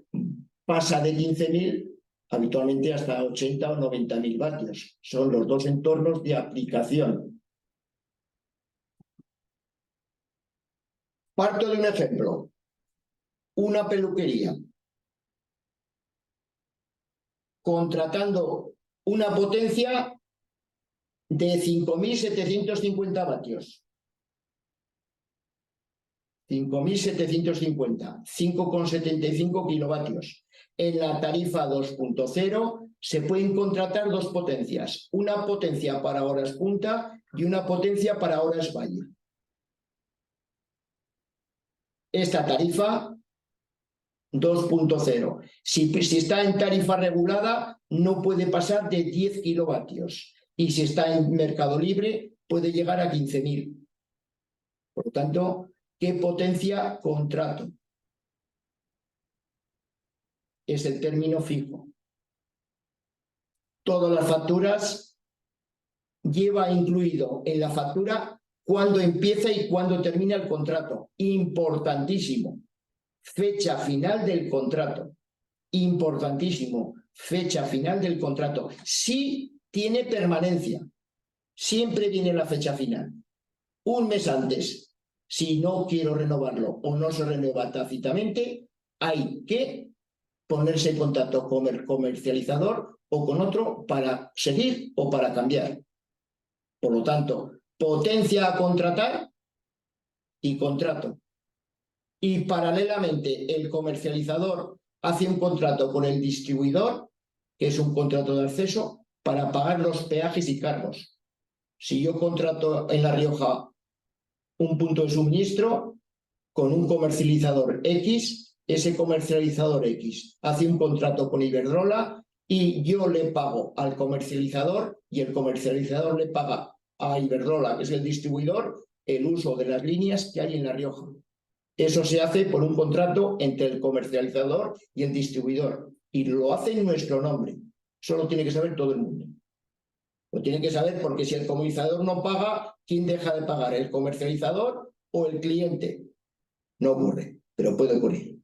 pasa de 15.000 habitualmente hasta 80 o 90.000 vatios. Son los dos entornos de aplicación. Parto de un ejemplo. Una peluquería contratando una potencia de 5.750 vatios. 5.750, 5,75 kilovatios. En la tarifa 2.0 se pueden contratar dos potencias, una potencia para horas punta y una potencia para horas valle. Esta tarifa 2.0. Si está en tarifa regulada, no puede pasar de 10 kilovatios. Y si está en mercado libre, puede llegar a 15.000. Por lo tanto, ¿qué potencia contrato? Es el término fijo. Todas las facturas lleva incluido en la factura cuándo empieza y cuándo termina el contrato. Importantísimo. Fecha final del contrato. Importantísimo. Fecha final del contrato. Sí tiene permanencia. Siempre viene la fecha final. Un mes antes, si no quiero renovarlo o no se renueva tácitamente, hay que ponerse en contacto con el comercializador o con otro para seguir o para cambiar. Por lo tanto, potencia a contratar y contrato. Y paralelamente el comercializador hace un contrato con el distribuidor, que es un contrato de acceso, para pagar los peajes y cargos. Si yo contrato en La Rioja un punto de suministro con un comercializador X, ese comercializador X hace un contrato con Iberdrola y yo le pago al comercializador y el comercializador le paga a Iberdrola, que es el distribuidor, el uso de las líneas que hay en La Rioja. Eso se hace por un contrato entre el comercializador y el distribuidor y lo hace en nuestro nombre. Eso lo tiene que saber todo el mundo. Lo tiene que saber porque si el comercializador no paga, ¿quién deja de pagar? ¿El comercializador o el cliente? No ocurre, pero puede ocurrir.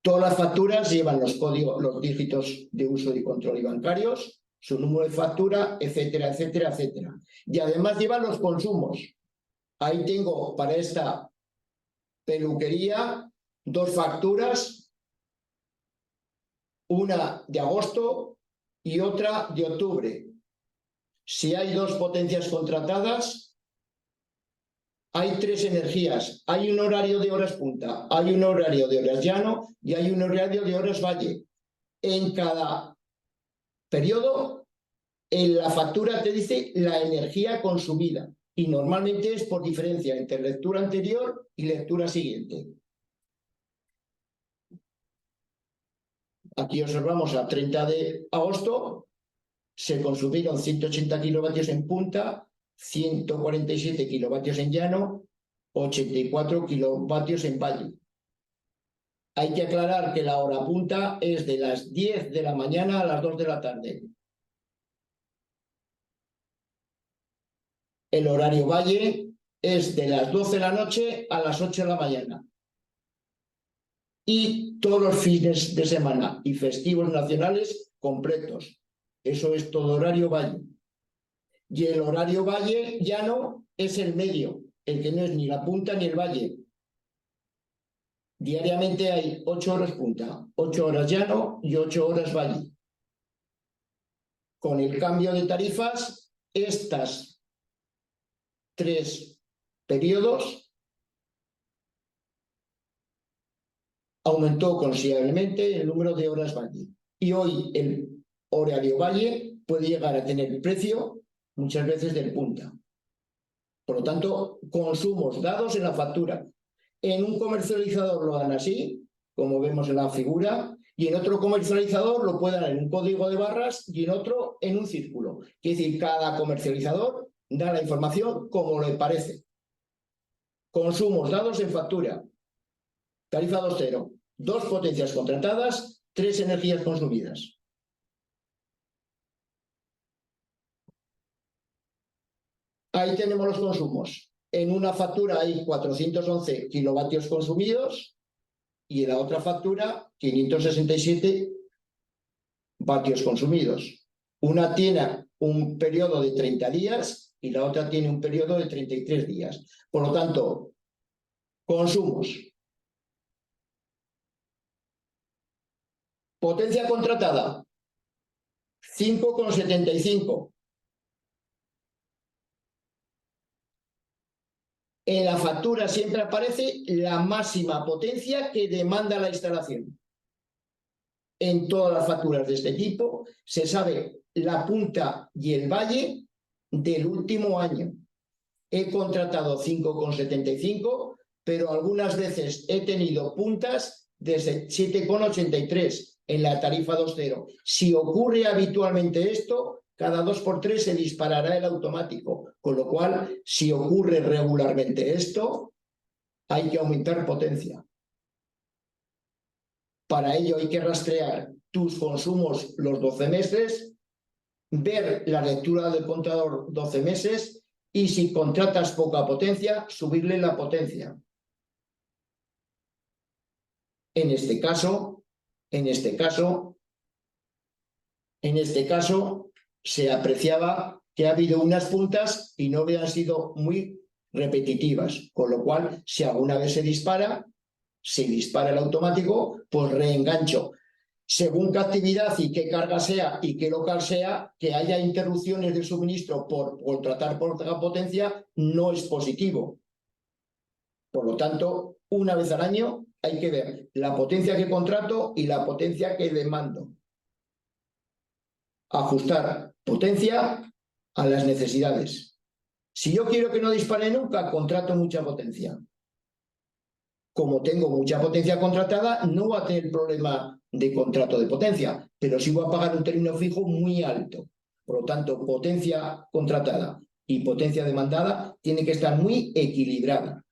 Todas las facturas llevan los códigos, los dígitos de uso y control y bancarios, su número de factura, etcétera, etcétera, etcétera. Y además llevan los consumos. Ahí tengo para esta peluquería dos facturas, una de agosto y otra de octubre. Si hay dos potencias contratadas, hay tres energías. Hay un horario de horas punta, hay un horario de horas llano y hay un horario de horas valle. En cada periodo, en la factura te dice la energía consumida y normalmente es por diferencia entre lectura anterior y lectura siguiente. Aquí observamos a 30 de agosto, se consumieron 180 kilovatios en punta, 147 kilovatios en llano, 84 kilovatios en valle. Hay que aclarar que la hora punta es de las 10 de la mañana a las 2 de la tarde. El horario valle es de las 12 de la noche a las 8 de la mañana. Y todos los fines de semana y festivos nacionales completos. Eso es todo horario valle. Y el horario valle llano es el medio, el que no es ni la punta ni el valle. Diariamente hay 8 horas punta, 8 horas llano y 8 horas valle. Con el cambio de tarifas, estas tres periodos aumentó considerablemente el número de horas valle. Y hoy el horario valle puede llegar a tener precio muchas veces del punta. Por lo tanto, consumos dados en la factura. En un comercializador lo dan así, como vemos en la figura, y en otro comercializador lo pueden dar en un código de barras y en otro en un círculo. Es decir, cada comercializador da la información como le parece. Consumos dados en factura. Tarifa 2.0. 2 potencias contratadas, 3 energías consumidas. Ahí tenemos los consumos. En una factura hay 411 kilovatios consumidos y en la otra factura 567 vatios consumidos. Una tiene un periodo de 30 días y la otra tiene un periodo de 33 días. Por lo tanto, consumos. Potencia contratada, 5,75. En la factura siempre aparece la máxima potencia que demanda la instalación. En todas las facturas de este tipo se sabe la punta y el valle del último año. He contratado 5,75, pero algunas veces he tenido puntas desde 7,83 en la tarifa 2.0. Si ocurre habitualmente esto, cada 2x3 se disparará el automático, con lo cual, si ocurre regularmente esto, hay que aumentar potencia. Para ello hay que rastrear tus consumos los 12 meses, ver la lectura del contador 12 meses y si contratas poca potencia, subirle la potencia. En este caso, se apreciaba que ha habido unas puntas y no habían sido muy repetitivas, con lo cual, si alguna vez se dispara el automático, pues reengancho. Según qué actividad y qué carga sea y qué local sea, que haya interrupciones de suministro por contratar poca potencia no es positivo. Por lo tanto, una vez al año hay que ver la potencia que contrato y la potencia que demando. Ajustar potencia a las necesidades. Si yo quiero que no dispare nunca, contrato mucha potencia. Como tengo mucha potencia contratada, no voy a tener problema de contrato de potencia, pero sí voy a pagar un término fijo muy alto. Por lo tanto, potencia contratada y potencia demandada tiene que estar muy equilibrada.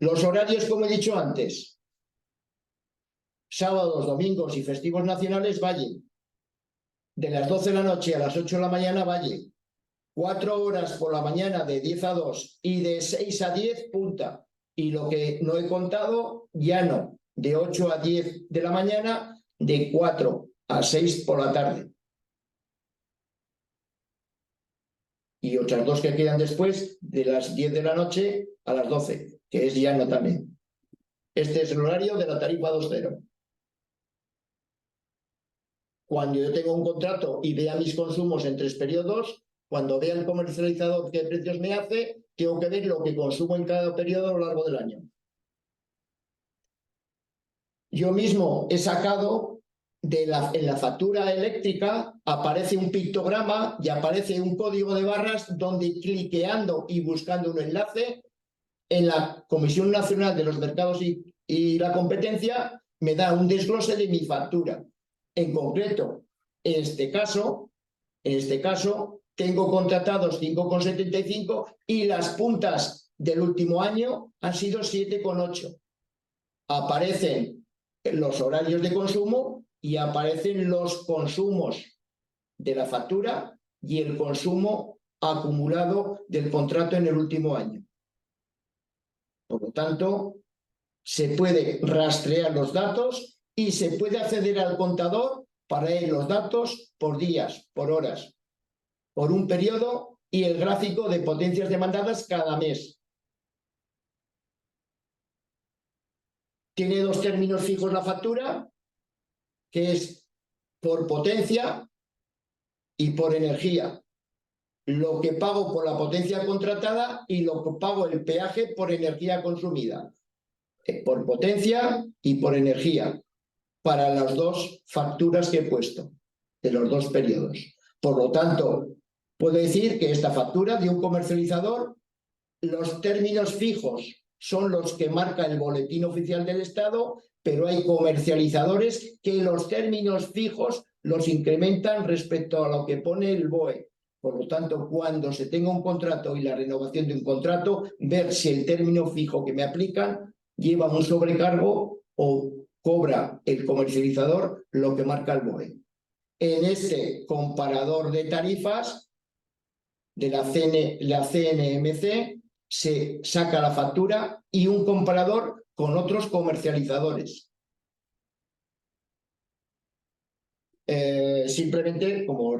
Los horarios, como he dicho antes, sábados, domingos y festivos nacionales, valle. De las 12 de la noche a las 8 de la mañana, valle. 4 horas por la mañana de 10 a 2 y de 6 a 10, punta. Y lo que no he contado, llano, de 8 a 10 de la mañana, de 4 a 6 por la tarde. Y otras 2 que quedan después, de las 10 de la noche a las 12, que es llano también. Este es el horario de la tarifa 2.0. Cuando yo tengo un contrato y vea mis consumos en 3 periodos, cuando vea el comercializador qué precios me hace, tengo que ver lo que consumo en cada periodo a lo largo del año. Yo mismo he sacado en la factura eléctrica, aparece un pictograma y aparece un código de barras donde cliqueando y buscando un enlace en la Comisión Nacional de los Mercados y la Competencia me da un desglose de mi factura. En concreto, en este caso, tengo contratados 5,75 y las puntas del último año han sido 7,8. Aparecen los horarios de consumo y aparecen los consumos de la factura y el consumo acumulado del contrato en el último año. Por lo tanto, se puede rastrear los datos y se puede acceder al contador para ver los datos por días, por horas, por un periodo y el gráfico de potencias demandadas cada mes. Tiene 2 términos fijos la factura, que es por potencia y por energía. Lo que pago por la potencia contratada y lo que pago el peaje por energía consumida. por potencia y por energía, para las dos facturas que he puesto, de los dos periodos. Por lo tanto, puedo decir que esta factura de un comercializador, los términos fijos son los que marca el Boletín Oficial del Estado, pero hay comercializadores que los términos fijos los incrementan respecto a lo que pone el BOE. Por lo tanto, cuando se tenga un contrato y la renovación de un contrato, ver si el término fijo que me aplican lleva un sobrecargo o cobra el comercializador lo que marca el BOE. En este comparador de tarifas de la CNMC se saca la factura y un comparador con otros comercializadores. Simplemente, como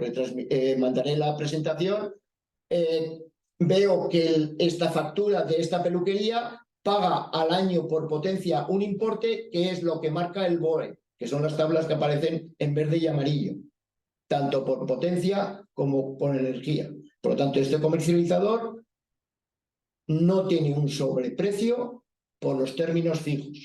mandaré la presentación, veo que esta factura de esta peluquería paga al año por potencia un importe que es lo que marca el BOE, que son las tablas que aparecen en verde y amarillo, tanto por potencia como por energía. Por lo tanto, este comercializador no tiene un sobreprecio por los términos fijos.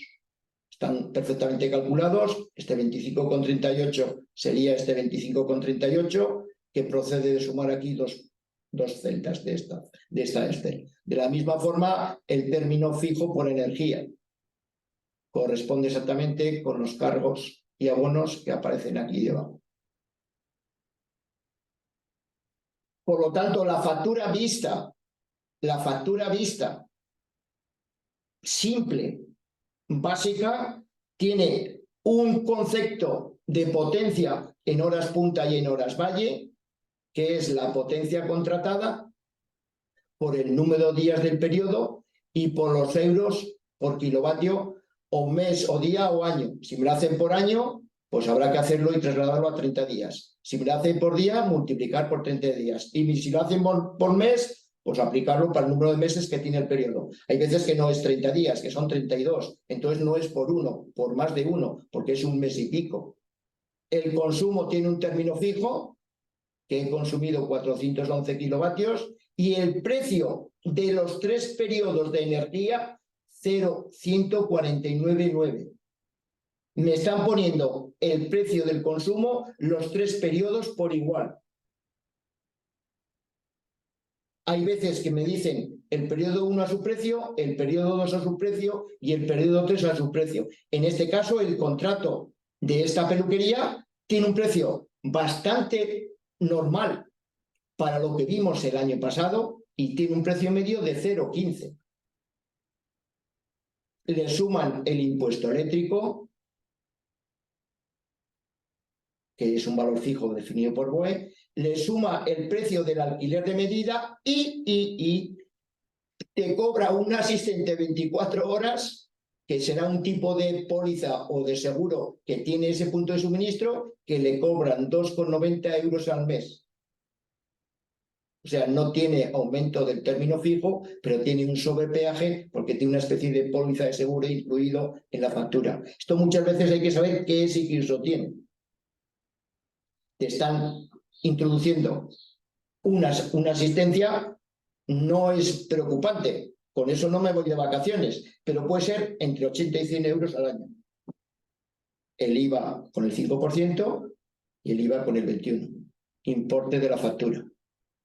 Están perfectamente calculados. Este 25,38 sería este 25,38, que procede de sumar aquí dos celdas de esta Excel. De la misma forma, el término fijo por energía corresponde exactamente con los cargos y abonos que aparecen aquí debajo. Por lo tanto, la factura vista simple, básica, tiene un concepto de potencia en horas punta y en horas valle, que es la potencia contratada por el número de días del periodo y por los euros por kilovatio o mes o día o año. Si me lo hacen por año, pues habrá que hacerlo y trasladarlo a 30 días. Si me lo hacen por día, multiplicar por 30 días. Y si lo hacen por mes, pues aplicarlo para el número de meses que tiene el periodo. Hay veces que no es 30 días, que son 32. Entonces no es por uno, por más de uno, porque es un mes y pico. El consumo tiene un término fijo, que he consumido 411 kilovatios, y el precio de los 3 periodos de energía, 0,149,9. Me están poniendo el precio del consumo los 3 periodos por igual. Hay veces que me dicen el periodo 1 a su precio, el periodo 2 a su precio y el periodo 3 a su precio. En este caso, el contrato de esta peluquería tiene un precio bastante normal para lo que vimos el año pasado y tiene un precio medio de 0,15. Le suman el impuesto eléctrico, que es un valor fijo definido por BOE, le suma el precio del alquiler de medida y te cobra un asistente 24 horas, que será un tipo de póliza o de seguro que tiene ese punto de suministro, que le cobran 2,90 euros al mes. O sea, no tiene aumento del término fijo, pero tiene un sobrepeaje porque tiene una especie de póliza de seguro incluido en la factura. Esto muchas veces hay que saber qué es y quién lo tiene. Te están introduciendo una asistencia, no es preocupante. Con eso no me voy de vacaciones, pero puede ser entre 80 y 100 euros al año. El IVA con el 5% y el IVA con el 21%. Importe de la factura.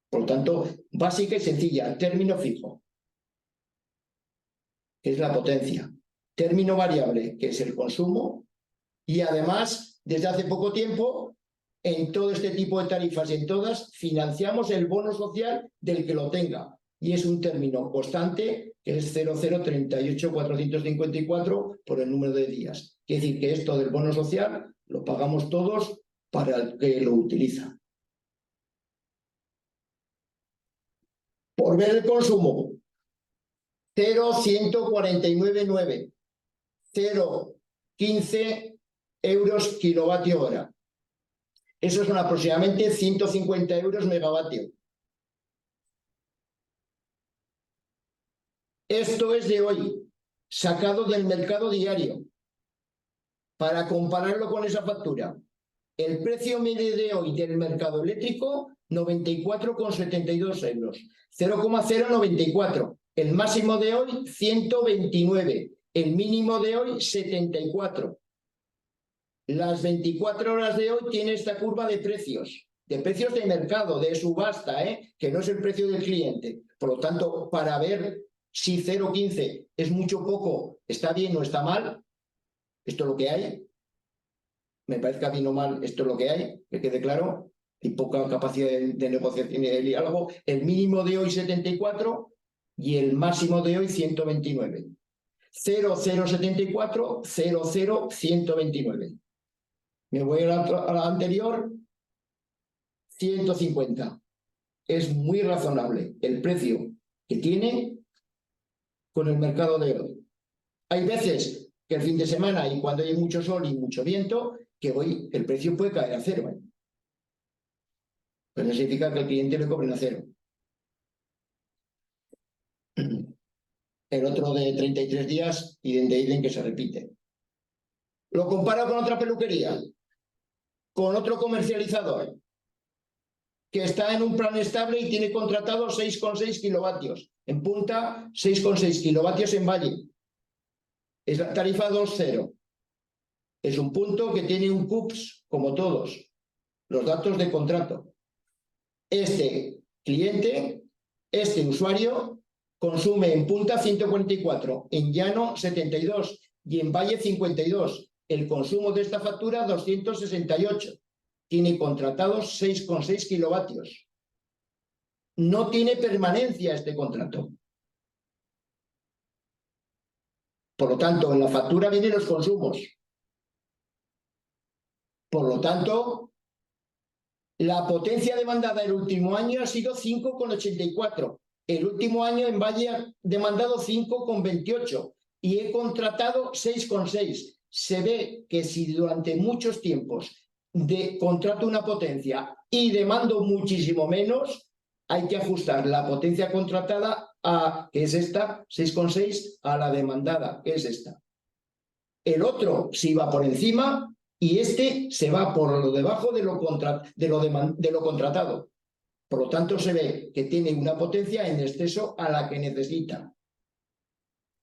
Por lo tanto, básica y sencilla, término fijo, que es la potencia, término variable, que es el consumo, y además, desde hace poco tiempo, en todo este tipo de tarifas y en todas, financiamos el bono social del que lo tenga, y es un término constante, que es 0,038,454 por el número de días. Quiere decir que esto del bono social lo pagamos todos para el que lo utiliza. Por ver el consumo, 0,149,9, 0,15 euros kilovatio hora. Eso son aproximadamente 150 euros megavatio. Esto es de hoy, sacado del mercado diario. Para compararlo con esa factura, el precio medio de hoy del mercado eléctrico, 94,72 euros. 0,094. El máximo de hoy, 129. El mínimo de hoy, 74. Las 24 horas de hoy tiene esta curva de precios de mercado, de subasta, que no es el precio del cliente. Por lo tanto, para ver si 0,15 es mucho o poco, está bien o está mal, esto es lo que hay. Me parezca bien o mal, esto es lo que hay, que quede claro. Hay poca capacidad de negociación y de diálogo. El mínimo de hoy 74 y el máximo de hoy 129. 0,074, 0,0129. Me voy a la anterior, 150. Es muy razonable el precio que tiene con el mercado de hoy. Hay veces que el fin de semana y cuando hay mucho sol y mucho viento, que hoy el precio puede caer a cero. Pero no significa que el cliente le cobre a cero. El otro de 33 días, idem que se repite. Lo comparo con otra peluquería, con otro comercializador, que está en un plan estable y tiene contratado 6,6 kilovatios. En punta, 6,6 kilovatios en valle. Es la tarifa 2.0. Es un punto que tiene un CUPS, como todos, los datos de contrato. Este cliente, este usuario, consume en punta 144, en llano 72 y en valle 52. El consumo de esta factura 268. Tiene contratados 6,6 kilovatios. No tiene permanencia este contrato. Por lo tanto, en la factura vienen los consumos. Por lo tanto, la potencia demandada el último año ha sido 5,84. El último año en valle ha demandado 5,28 y he contratado 6,6. Se ve que si durante muchos tiempos contrato una potencia y demando muchísimo menos, hay que ajustar la potencia contratada que es esta, 6,6, a la demandada, que es esta. El otro sí va por encima y este se va por lo debajo de lo contratado. Por lo tanto, se ve que tiene una potencia en exceso a la que necesita.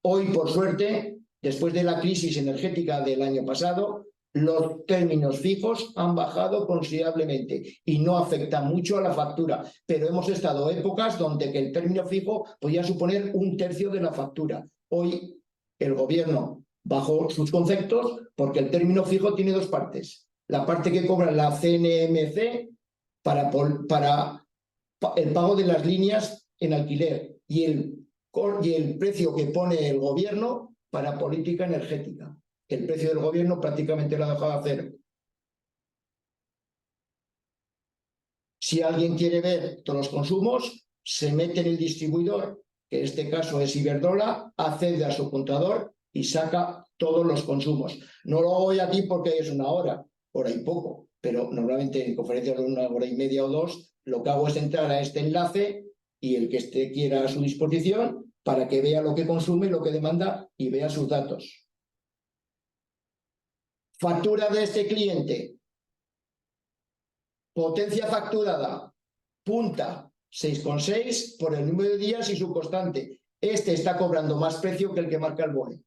Hoy, por suerte, después de la crisis energética del año pasado, los términos fijos han bajado considerablemente y no afectan mucho a la factura, pero hemos estado épocas donde que el término fijo podía suponer 1/3 de la factura. Hoy el gobierno bajó sus conceptos porque el término fijo tiene dos partes. La parte que cobra la CNMC para el pago de las líneas en alquiler y el precio que pone el gobierno para política energética. El precio del gobierno prácticamente lo ha dejado a cero. Si alguien quiere ver todos los consumos, se mete en el distribuidor, que en este caso es Iberdrola, accede a su contador y saca todos los consumos. No lo hago aquí porque es una hora y poco, pero normalmente en conferencias de 1 hora y media o 2, lo que hago es entrar a este enlace y el que quiera a su disposición para que vea lo que consume, lo que demanda y vea sus datos. Factura de este cliente. Potencia facturada. Punta 6,6 por el número de días y su constante. Este está cobrando más precio que el que marca el BOE.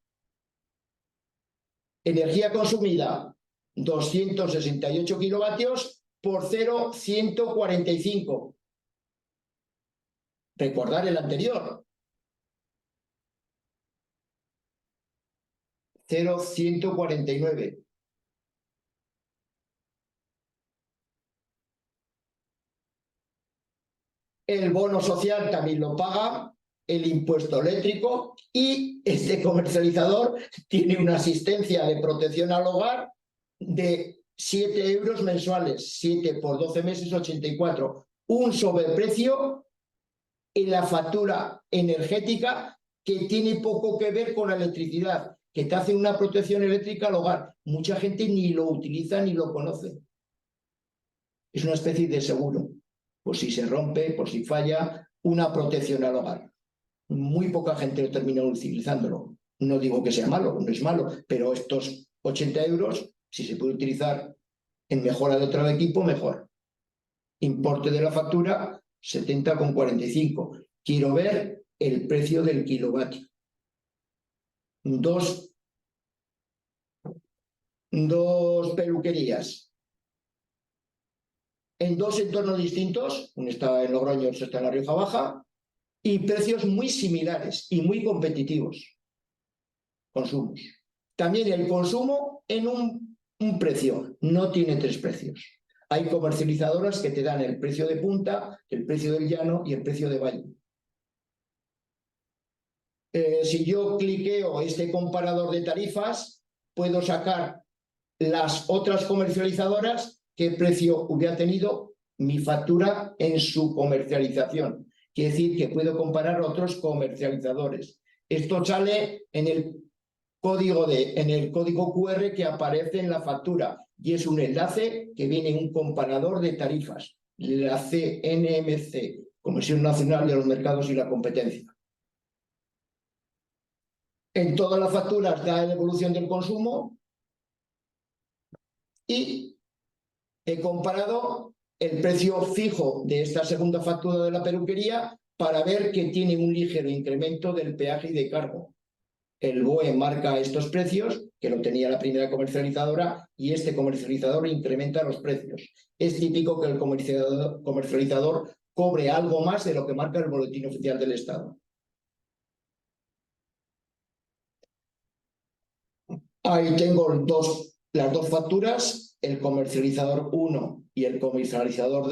Energía consumida. 268 kilovatios por 0,145. Recordar el anterior. 0,149. El bono social también lo paga, el impuesto eléctrico y este comercializador tiene una asistencia de protección al hogar de 7 euros mensuales, 7 por 12 meses, 84. Un sobreprecio en la factura energética que tiene poco que ver con la electricidad, que te hace una protección eléctrica al hogar. Mucha gente ni lo utiliza ni lo conoce. Es una especie de seguro. Por si se rompe, por si falla, una protección al hogar. Muy poca gente lo termina utilizándolo. No digo que sea malo, no es malo, pero estos 80 euros, si se puede utilizar en mejora de otro equipo, mejor. Importe de la factura, 70,45. Quiero ver el precio del kilovatio. dos peluquerías en dos entornos distintos, uno está en Logroño, otro está en la Rioja Baja, y precios muy similares y muy competitivos. Consumos. También el consumo en un precio, no tiene tres precios. Hay comercializadoras que te dan el precio de punta, el precio del llano y el precio de valle. Si yo cliqueo este comparador de tarifas, puedo sacar las otras comercializadoras, qué precio hubiera tenido mi factura en su comercialización. Quiere decir que puedo comparar otros comercializadores. Esto sale en el código QR que aparece en la factura y es un enlace que viene en un comparador de tarifas, la CNMC, Comisión Nacional de los Mercados y la Competencia. En todas las facturas da la evolución del consumo y he comparado el precio fijo de esta segunda factura de la peluquería para ver que tiene un ligero incremento del peaje y de cargo. El BOE marca estos precios, que lo tenía la primera comercializadora, y este comercializador incrementa los precios. Es típico que el comercializador cobre algo más de lo que marca el Boletín Oficial del Estado. Ahí tengo las dos facturas, el comercializador 1 y el comercializador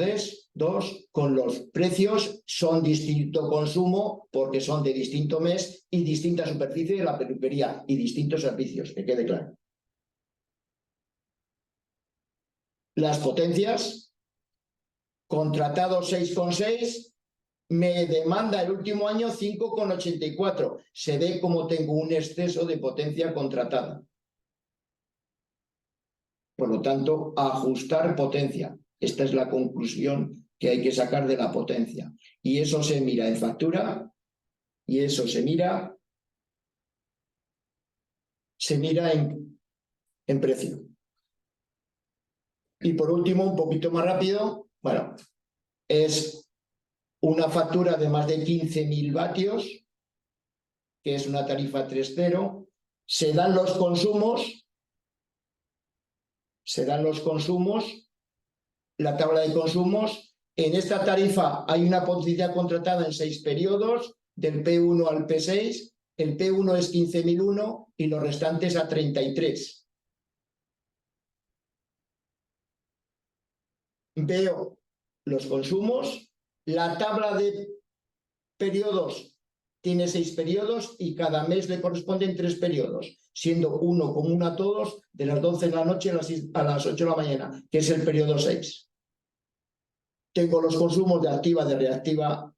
2, con los precios, son distinto consumo porque son de distinto mes y distinta superficie de la peluquería y distintos servicios, que quede claro. Las potencias, contratado 6,6, me demanda el último año 5,84. Se ve como tengo un exceso de potencia contratada. Por lo tanto, ajustar potencia. Esta es la conclusión que hay que sacar de la potencia. Y eso se mira en factura y eso se mira en precio. Y por último, un poquito más rápido, bueno, es una factura de más de 15.000 vatios, que es una tarifa 3.0. Se dan los consumos, la tabla de consumos. En esta tarifa hay una potencia contratada en 6 periodos, del P1 al P6. El P1 es 15.001 y los restantes a 33. Veo los consumos, la tabla de periodos tiene 6 periodos y cada mes le corresponden 3 periodos, siendo uno común a todos, de las 12 de la noche a las 8 de la mañana, que es el periodo 6. Tengo los consumos de activa, de reactiva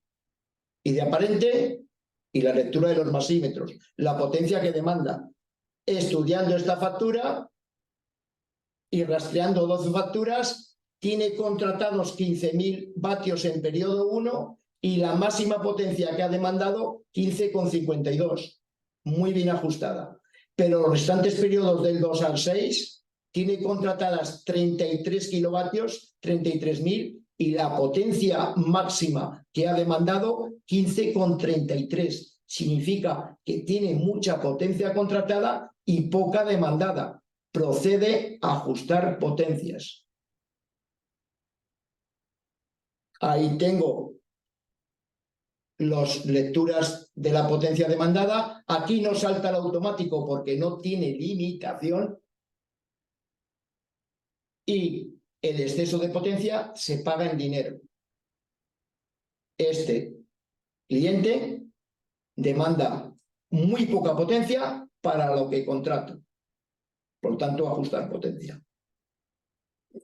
y de aparente, y la lectura de los masímetros, la potencia que demanda. Estudiando esta factura y rastreando 12 facturas, tiene contratados 15.000 vatios en periodo 1 y la máxima potencia que ha demandado 15,52. Muy bien ajustada. Pero los restantes periodos del 2 al 6 tiene contratadas 33 kilovatios, 33.000, y la potencia máxima que ha demandado 15,33. Significa que tiene mucha potencia contratada y poca demandada. Procede a ajustar potencias. Ahí tengo las lecturas de la potencia demandada. Aquí no salta el automático porque no tiene limitación. Y el exceso de potencia se paga en dinero. Este cliente demanda muy poca potencia para lo que contrata. Por lo tanto, ajustar potencia.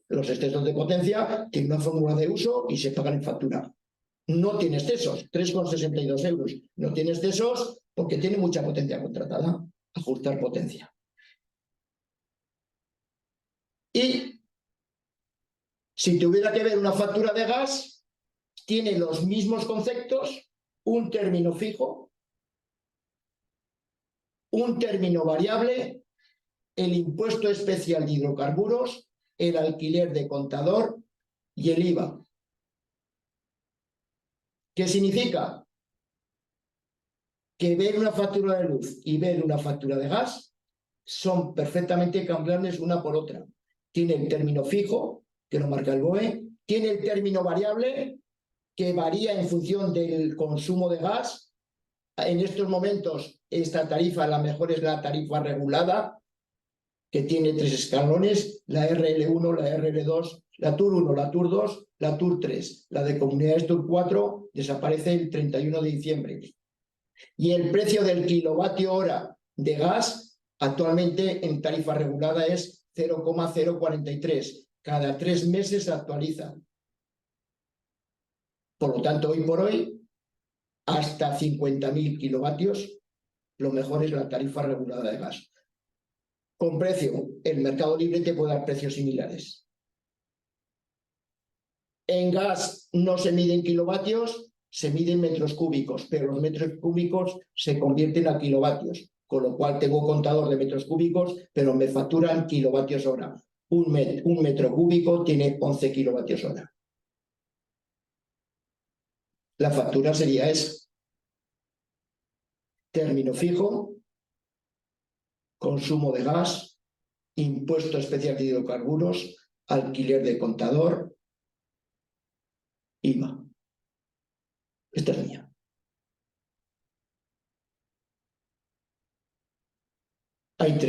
Los excesos de potencia tienen una fórmula de uso y se pagan en factura. No tiene excesos, 3,62 euros. No tiene excesos porque tiene mucha potencia contratada. Ajustar potencia. Y si tuviera que ver una factura de gas, tiene los mismos conceptos, un término fijo, un término variable, el impuesto especial de hidrocarburos, el alquiler de contador y el IVA. ¿Qué significa? que ver una factura de luz y ver una factura de gas son perfectamente cambiables una por otra. Tiene el término fijo, que lo marca el BOE, tiene el término variable, que varía en función del consumo de gas. En estos momentos, esta tarifa, la mejor es la tarifa regulada, que tiene 3 escalones, la RL1, la RL2, la TUR 1, la TUR 2, la TUR 3. La de comunidades TUR 4 desaparece el 31 de diciembre. Y el precio del kilovatio hora de gas actualmente en tarifa regulada es 0,043. Cada 3 meses se actualiza. Por lo tanto, hoy por hoy, hasta 50.000 kilovatios, lo mejor es la tarifa regulada de gas. Con precio, el mercado libre te puede dar precios similares. En gas no se miden kilovatios, se miden metros cúbicos, pero los metros cúbicos se convierten a kilovatios, con lo cual tengo contador de metros cúbicos, pero me facturan kilovatios hora. Un metro cúbico tiene 11 kilovatios hora. La factura sería esa. Término fijo, consumo de gas, impuesto especial de hidrocarburos, alquiler de contador, IVA. Esta es mía. Hay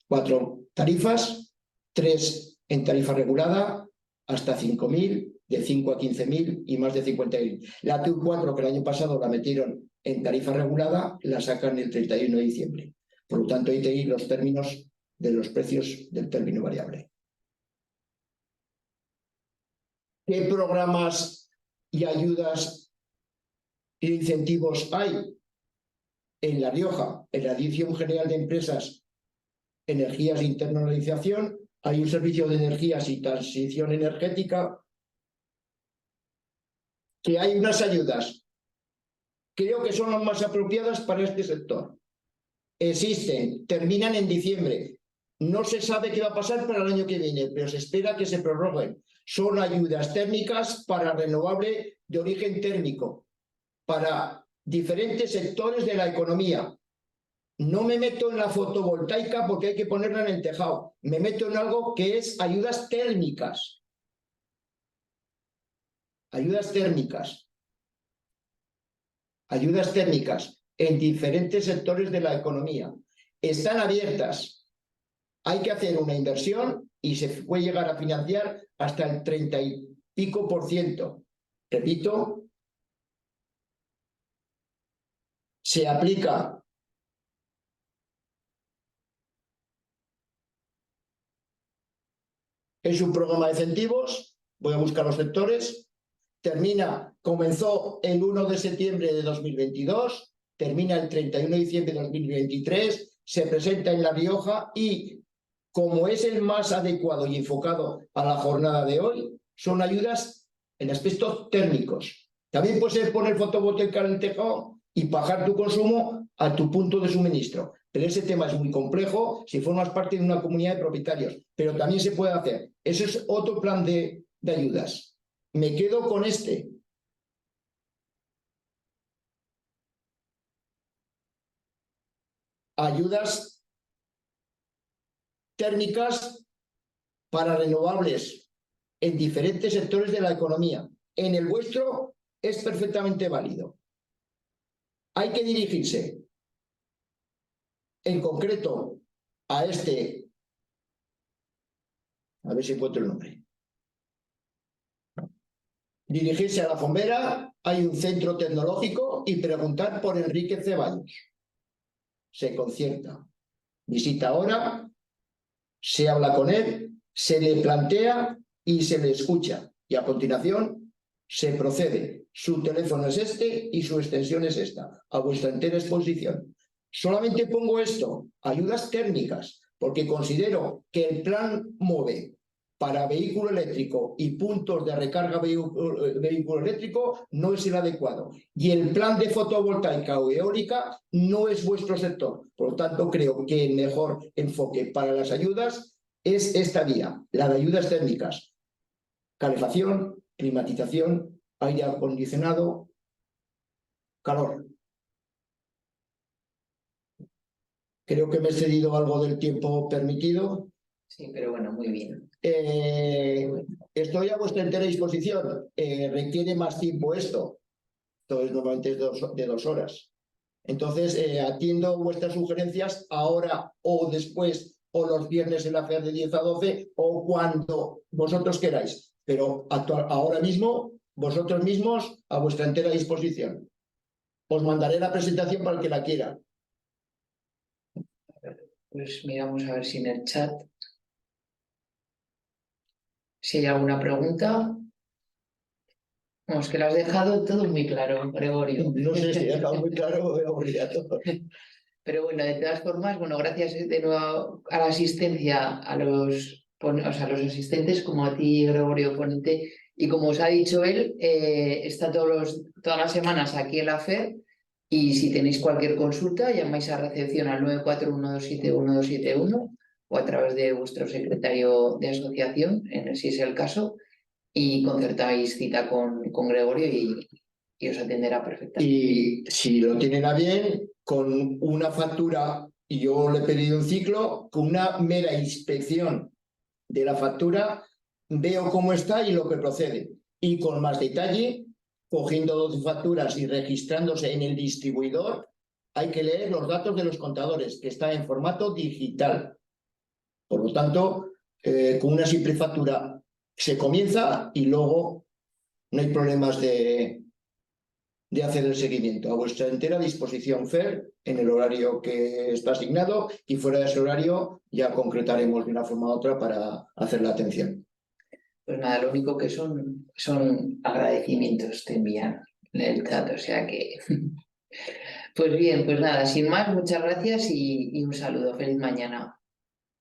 4 tarifas, 3 en tarifa regulada, hasta 5.000, de 5 a 15.000 y más de 50.000. La TUR 4, que el año pasado la metieron en tarifa regulada, la sacan el 31 de diciembre. Por lo tanto, hay que ir los términos de los precios del término variable. ¿Qué programas y ayudas e incentivos hay? En La Rioja, en la Dirección General de Empresas, Energías de Internalización, hay un servicio de energías y transición energética, que hay unas ayudas. Creo que son las más apropiadas para este sector. Existen, terminan en diciembre. No se sabe qué va a pasar para el año que viene, pero se espera que se prorroguen. Son ayudas térmicas para renovable de origen térmico, para diferentes sectores de la economía. No me meto en la fotovoltaica porque hay que ponerla en el tejado. Me meto en algo que es ayudas térmicas. Ayudas térmicas. Ayudas térmicas en diferentes sectores de la economía. Están abiertas. Hay que hacer una inversión y se puede llegar a financiar hasta el 30 y pico %. Repito, se aplica es un programa de incentivos, voy a buscar los sectores, comenzó el 1 de septiembre de 2022, termina el 31 de diciembre de 2023, se presenta en La Rioja y, como es el más adecuado y enfocado a la jornada de hoy, son ayudas en aspectos térmicos. También puedes poner fotovoltaica en el tejado y bajar tu consumo a tu punto de suministro. Pero ese tema es muy complejo si formas parte de una comunidad de propietarios, pero también se puede hacer. Ese es otro plan de ayudas. Me quedo con este. Ayudas térmicas para renovables en diferentes sectores de la economía. En el vuestro es perfectamente válido. Hay que dirigirse en concreto a este, a ver si encuentro el nombre. Dirigirse a La Fombera, hay un centro tecnológico y preguntar por Enrique Ceballos. Se concierta. Visita ahora, se habla con él, se le plantea y se le escucha. Y a continuación se procede. Su teléfono es este y su extensión es esta, a vuestra entera exposición. Solamente pongo esto, ayudas técnicas, porque considero que el plan MOVE para vehículo eléctrico y puntos de recarga vehículo eléctrico no es el adecuado. Y el plan de fotovoltaica o eólica no es vuestro sector. Por lo tanto, creo que el mejor enfoque para las ayudas es esta vía, la de ayudas técnicas. Calefacción, climatización, aire acondicionado, calor. Creo que me he cedido algo del tiempo permitido. Sí, pero bueno, muy bien. Estoy a vuestra entera disposición. Requiere más tiempo esto. Entonces, normalmente es de 2 horas. Entonces, atiendo vuestras sugerencias ahora o después, o los viernes en la FEA de 10 a 12, o cuando vosotros queráis. Pero ahora mismo, vosotros mismos, a vuestra entera disposición. Os mandaré la presentación para el que la quiera. Pues miramos a ver si en el chat, si hay alguna pregunta. Vamos, que lo has dejado todo muy claro, Gregorio. No sé si he dejado muy claro o he aburrido a todos. Pero bueno, de todas formas, bueno, gracias de nuevo a la asistencia, o sea, a los asistentes, como a ti, Gregorio, ponente. Y como os ha dicho él, está todas las semanas aquí en la FED. Y si tenéis cualquier consulta, llamáis a recepción al 941271271 o a través de vuestro secretario de asociación, si es el caso, y concertáis cita con Gregorio y os atenderá perfectamente. Y si lo tienen a bien, con una factura, y yo le he pedido un ciclo, con una mera inspección de la factura, veo cómo está y lo que procede. Y con más detalle, cogiendo 12 facturas y registrándose en el distribuidor, hay que leer los datos de los contadores, que está en formato digital. Por lo tanto, con una simple factura se comienza y luego no hay problemas de hacer el seguimiento. A vuestra entera disposición, Fer, en el horario que está asignado, y fuera de ese horario ya concretaremos de una forma u otra para hacer la atención. Pues nada, lo único que son agradecimientos te envían en el chat, o sea que... Pues bien, pues nada, sin más, muchas gracias y un saludo. Feliz mañana.